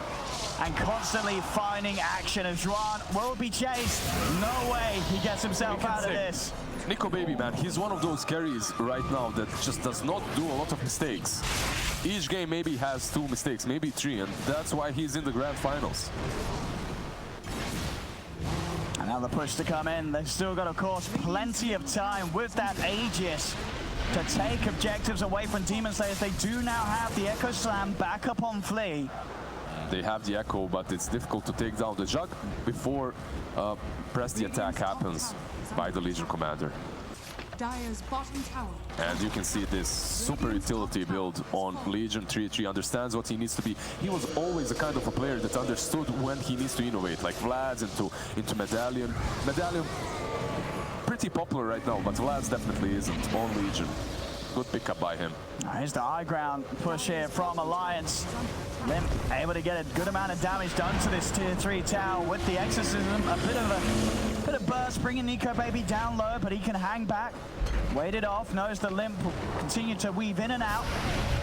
and constantly finding action. As Juan will be chased, no way he gets himself out of this. Nico Baby, man, he's one of those carries right now that just does not do a lot of mistakes. Each game maybe has 2 mistakes, maybe 3, and that's why he's in the grand finals. And now the push to come in. They've still got, of course, plenty of time with that Aegis to take objectives away from Demon Slayers. They do now have the Echo Slam back up on Flea. They have the Echo, but it's difficult to take down the jug before press the attack happens by the Legion Commander. Dire's bottom tower. And you can see this super utility build on Legion. 3-3 understands what he needs to be. He was always the kind of a player that understood when he needs to innovate, like Vlad's into Medallion. Medallion, pretty popular right now, but Vlad's definitely isn't on Legion. Good pickup by him. Here's the high ground push here from Alliance. Limp able to get a good amount of damage done to this tier 3 tower with the exorcism. A bit of burst, bringing Nico Baby down low, but he can hang back. Wait it off, knows the Limp will continue to weave in and out,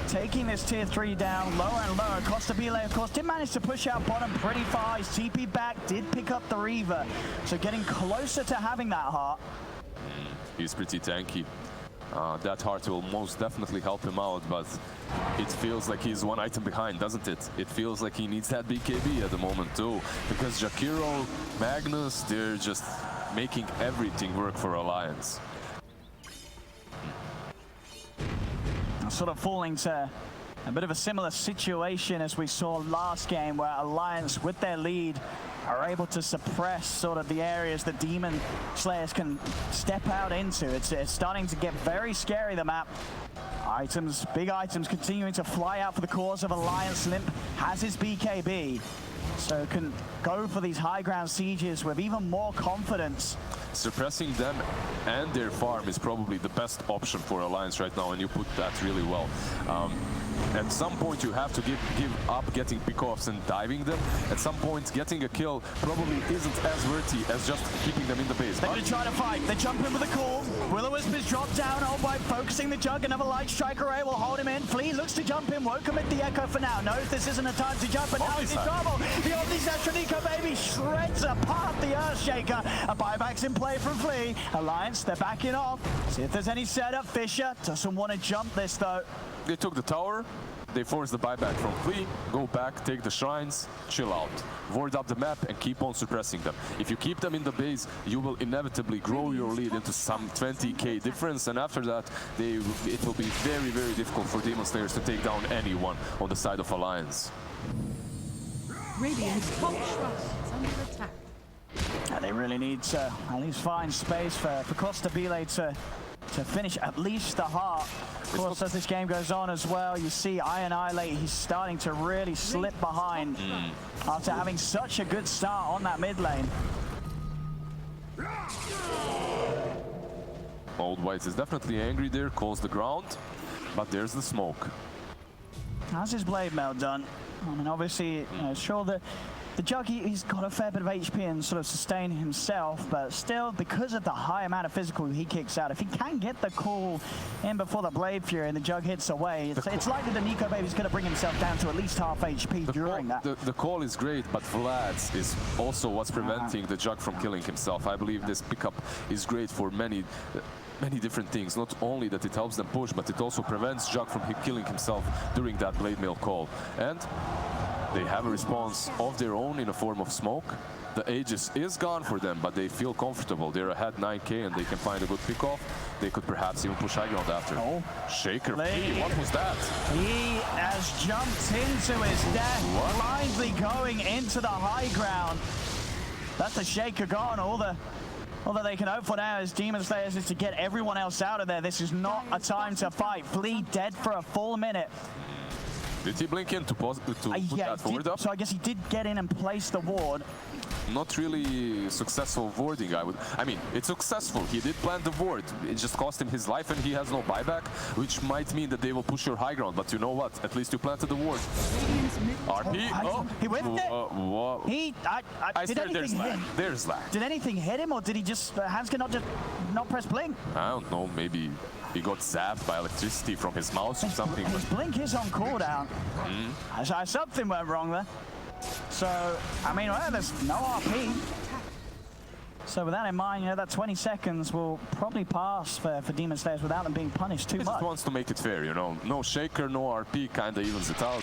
taking this tier 3 down lower and lower. Costabile, of course, did manage to push out bottom pretty far. His TP back, did pick up the Reaver, so getting closer to having that heart. He's pretty tanky. That heart will most definitely help him out, but it feels like he's 1 item behind, doesn't it? It feels like he needs that BKB at the moment too, because Jakiro, Magnus, they're just making everything work for Alliance. Sort of falling to a bit of a similar situation as we saw last game, where Alliance, with their lead, are able to suppress sort of the areas that Demon Slayers can step out into. It's starting to get very scary, the map. Items, big items continuing to fly out for the cause of Alliance. Limp has his BKB, so can go for these high ground sieges with even more confidence. Suppressing them and their farm is probably the best option for Alliance right now, and you put that really well. At some point you have to give up getting pickoffs and diving them. At some point getting a kill probably isn't as worthy as just keeping them in the base. They're going to try to fight. They jump in with a call. Will-O-Wisp is dropped down. Old White focusing the jug. Another light strike array will hold him in. Flea looks to jump in. Won't commit the Echo for now. Knows this isn't a time to jump, but now he's in trouble. The Omnisatron Nico Baby shreds apart the Earthshaker. A buyback's in play from Flea. Alliance, they're backing off. See if there's any setup. Fisher doesn't want to jump this though. They took the tower, they forced the buyback from Flea, go back, take the shrines, chill out. Ward up the map and keep on suppressing them. If you keep them in the base, you will inevitably grow your lead into some 20k difference, and after that, it will be very, very difficult for Demon Slayers to take down anyone on the side of Alliance. Radiant's top shrine is under attack. They really need to at least find space for Costabile to finish at least the heart. Of course, as this game goes on as well, you see Annihilate, he's starting to really slip behind after having such a good start on that mid lane. Old White is definitely angry there, calls the ground, but there's the smoke. How's his blade mail done? I mean, obviously, you know, sure the Jug, he's got a fair bit of HP and sort of sustain himself, but still, because of the high amount of physical he kicks out, if he can get the call in before the Blade Fury and the Jug hits away, it's likely that Nico Baby's going to bring himself down to at least half HP during that. The call is great, but Vlad's is also what's preventing the Jug from killing himself. I believe this pickup is great for many different things. Not only that it helps them push, but it also prevents Jug from killing himself during that blade mail call. And they have a response of their own in a form of smoke. The Aegis is gone for them, but they feel comfortable. They're ahead 9k and they can find a good pickoff. They could perhaps even push high ground after. Oh. Shaker P, what was that? He has jumped into his death, blindly going into the high ground. That's the Shaker gone. All that they can hope for now as Demon Slayers is to get everyone else out of there. This is not a time to fight. Flea dead for a full minute. Did he blink in to put that ward up? So I guess he did get in and place the ward. Not really successful warding, I mean, it's successful. He did plant the ward. It just cost him his life and he has no buyback, which might mean that they will push your high ground. But you know what? At least you planted the ward. RP? Oh, he whiffed it? I said there's lag. There's lag. Did anything hit him, or did he just, Hanska not press blink? I don't know, maybe he got zapped by electricity from his mouse or something. His blink is on cooldown. Something went wrong there. So, I mean, well, there's no RP. So with that in mind, you know, that 20 seconds will probably pass for Demon Slayers without them being punished too much. He just wants to make it fair, you know. No Shaker, no RP, kind of evens it out.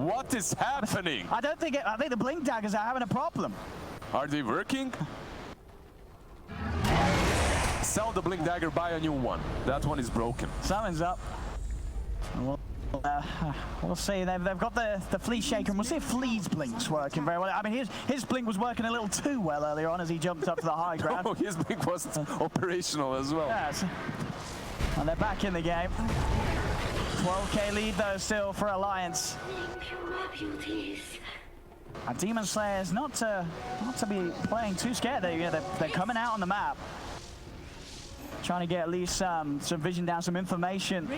What is happening? I think the blink daggers are having a problem. Are they working? Sell the blink dagger, buy a new one. That one is broken. Something's up. We'll see. They've got the Flea Shaker, and we'll see if Flea's blink's working very well. I mean, his blink was working a little too well earlier on as he jumped up to the high ground. Oh, his blink wasn't operational as well. Yes. And they're back in the game. 12k lead though still for Alliance. And Demon Slayers not to be playing too scared. They're coming out on the map, trying to get at least some vision down, some information.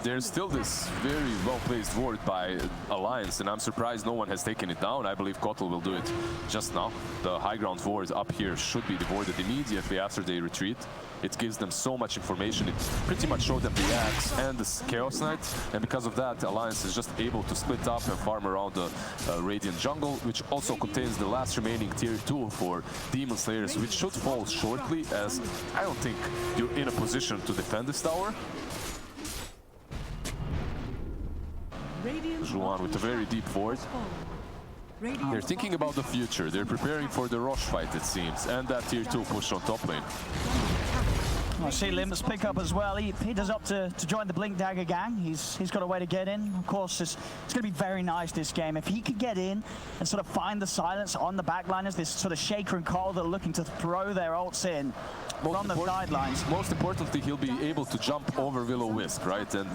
There's still this very well-placed ward by Alliance, and I'm surprised no one has taken it down. I believe Kotal will do it just now. The high ground ward up here should be warded immediately after they retreat. It gives them so much information. It pretty much showed them the Axe and the Chaos Knight, and because of that, Alliance is just able to split up and farm around the Radiant jungle, which also contains the last remaining tier 2 for Demon Slayers, which should fall shortly, as I don't think you're in a position to defend this tower. Juan with a very deep ward. They're thinking about the future. They're preparing for the Roche fight, it seems, and that tier 2 push on top lane. I see Limbs pick up as well. He does opt to join the Blink Dagger gang. He's got a way to get in. Of course, it's going to be very nice this game. If he could get in and sort of find the silence on the backliners, this sort of Shaker and Cole that are looking to throw their ults in from the sidelines. Most importantly, he'll be able to jump over Will-O-Wisp, right? And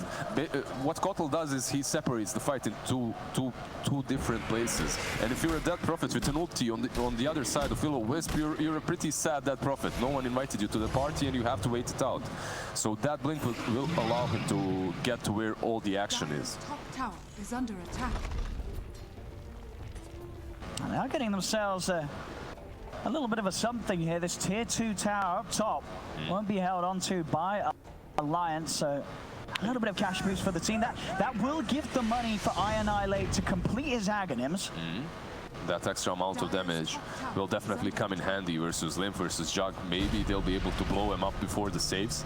what Kotal does is he separates the fight in two different places. And if you're a Dead Prophet with an ulti on the other side of Will-O-Wisp, you're a pretty sad Dead Prophet. No one invited you to the party and you have to wait it out. So that blink will allow him to get to where all the action is. Top tower is under attack. And they are getting themselves a little bit of a something here. This tier 2 tower up top won't be held onto by Alliance, so a little bit of cash boost for the team. That will give the money for Annihilate to complete his Aghanims. That extra amount of damage will definitely come in handy versus Limp versus Jug. Maybe they'll be able to blow him up before the saves.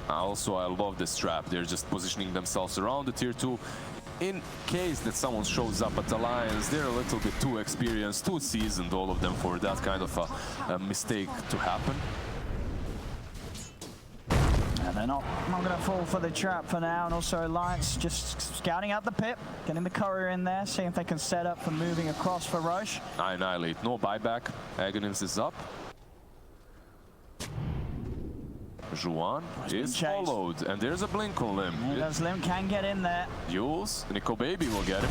Also, I love this trap. They're just positioning themselves around the tier 2. In case that someone shows up at Alliance, they're a little bit too experienced, too seasoned, all of them, for that kind of a mistake to happen. And they're not going to fall for the trap for now. And also Alliance just scouting out the pit, getting the courier in there, seeing if they can set up for moving across for Roche. Annihilate, no buyback. Aghanim's is up. Juan is followed, and there's a blink on Lim. Lim can get in there. Jules, Nico Baby will get him.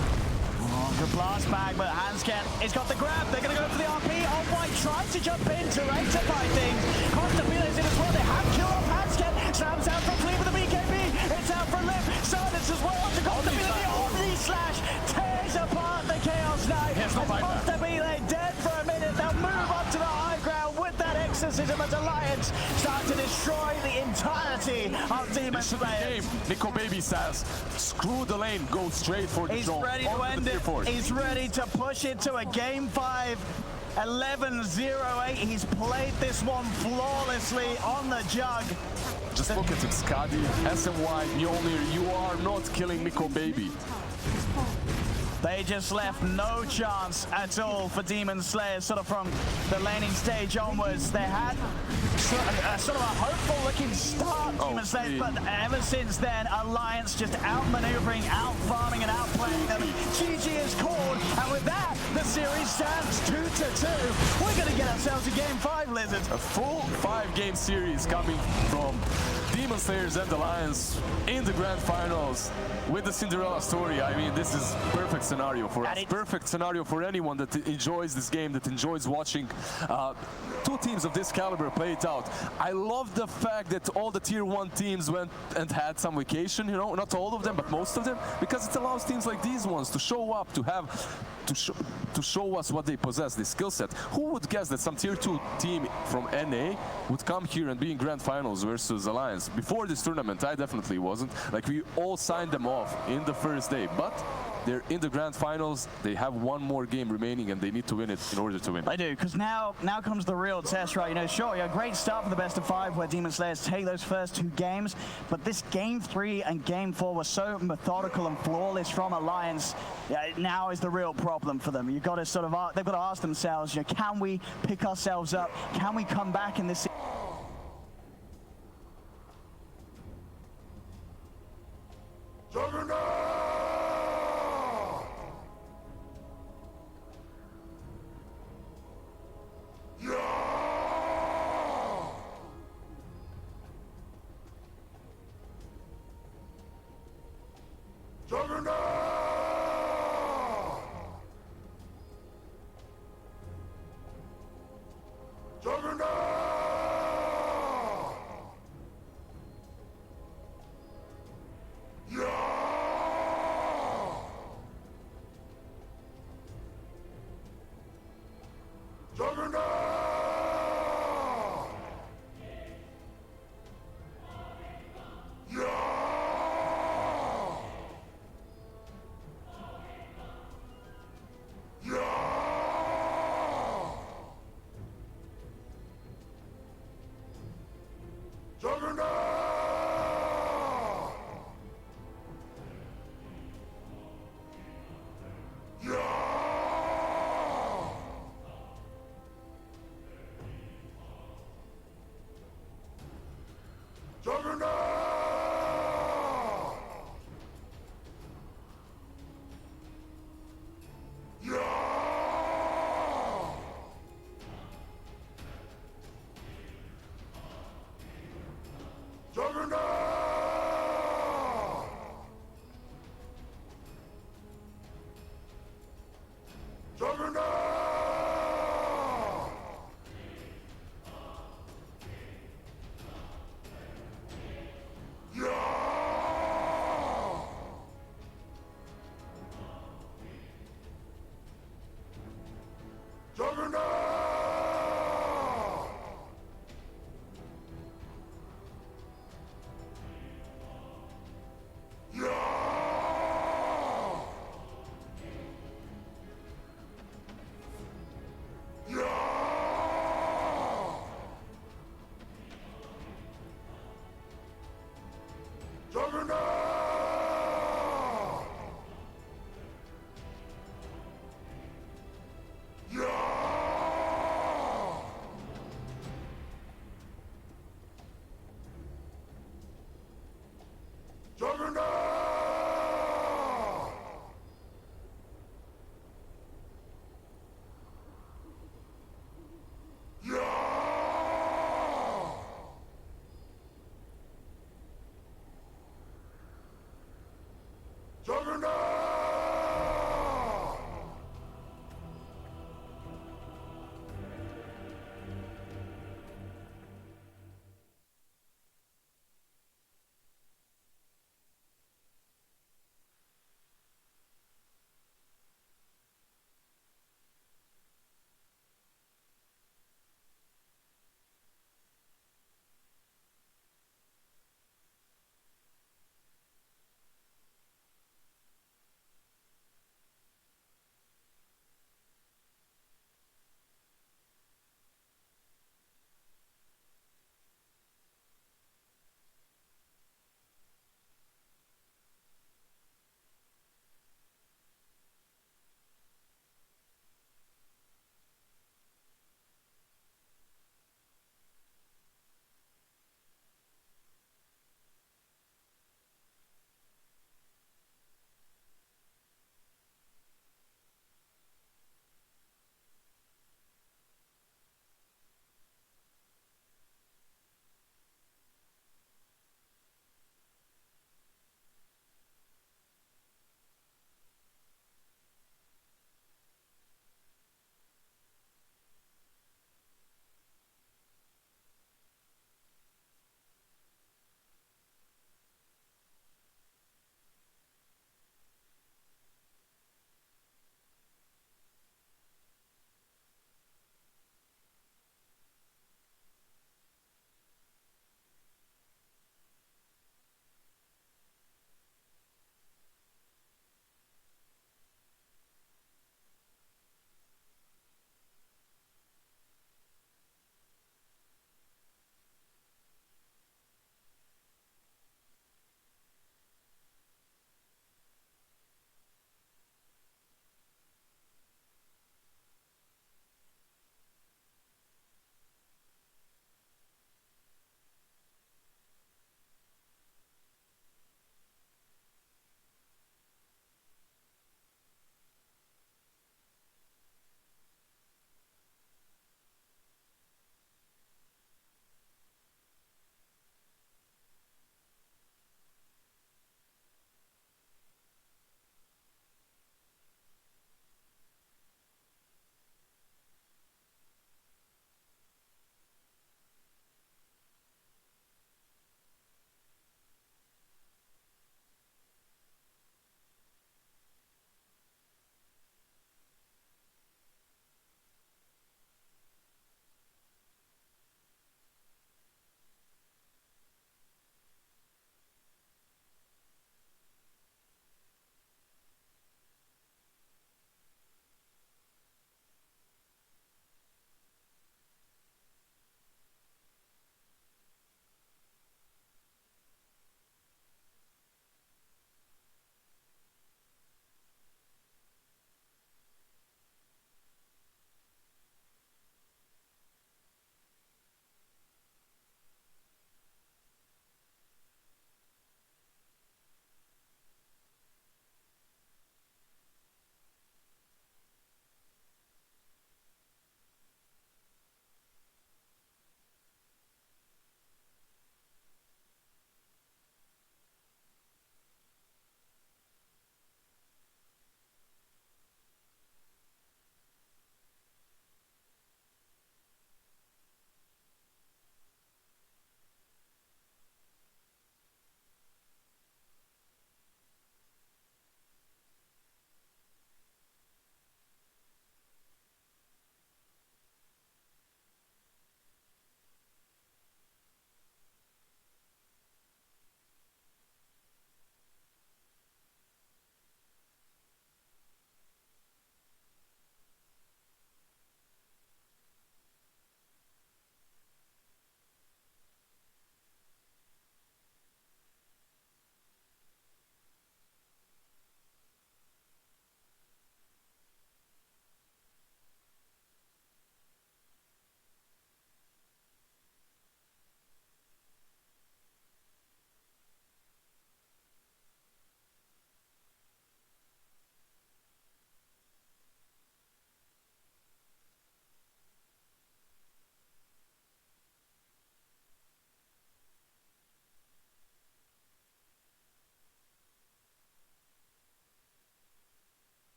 Oh, good blast bag, but Hansken, he's got the grab. They're going to go for the RP. On White tries to jump in to rectify things. Constabile's in as well. They have killed off Hansken. Sam's out from Flea with the BKB. It's out for Lim. Silence as well. To Constabile. Omni slash tears apart the Chaos Knight. Yes, Constabile dead for a minute. They'll move up to the high ground with that exorcism as Alliance start to destroy the entirety of Demon Slayers. Nico Baby says, screw the lane, go straight for the zone. He's ready to end it. He's ready to push it to a game 5. 11-0-8. He's played this one flawlessly on the jug. Just look at him, Skadi, SMY, Mjolnir, you are not killing Nico Baby. They just left no chance at all for Demon Slayers, sort of from the laning stage onwards. They had sort of a hopeful-looking start, Demon Slayers, but ever since then, Alliance just out-maneuvering, out-farming, and out-playing them. GG is called, and with that, the series stands 2-2. We're going to get ourselves a Game 5, Lizard. A full 5-game series coming from Demon Slayers and Alliance in the grand finals with the Cinderella story. I mean, this is perfect scenario for us. Perfect scenario for anyone that enjoys this game, that enjoys watching two teams of this caliber play it out. I love the fact that all the tier 1 teams went and had some vacation, you know, not all of them, but most of them, because it allows teams like these ones to show up, to have to show us what they possess, this skill set. Who would guess that some tier 2 team from NA would come here and be in grand finals versus Alliance? Before this tournament, I definitely wasn't. Like, we all signed them off in the first day, but they're in the grand finals. They have one more game remaining, and they need to win it in order to win. They do, because now comes the real test, right? You know, sure, a great start for the best of 5 where Demon Slayers take those first 2 games, but this game 3 and game 4 were so methodical and flawless from Alliance. Yeah, now is the real problem for them. You've got to sort of, they've got to ask themselves, you know, can we pick ourselves up? Can we come back in this? Juggernaut!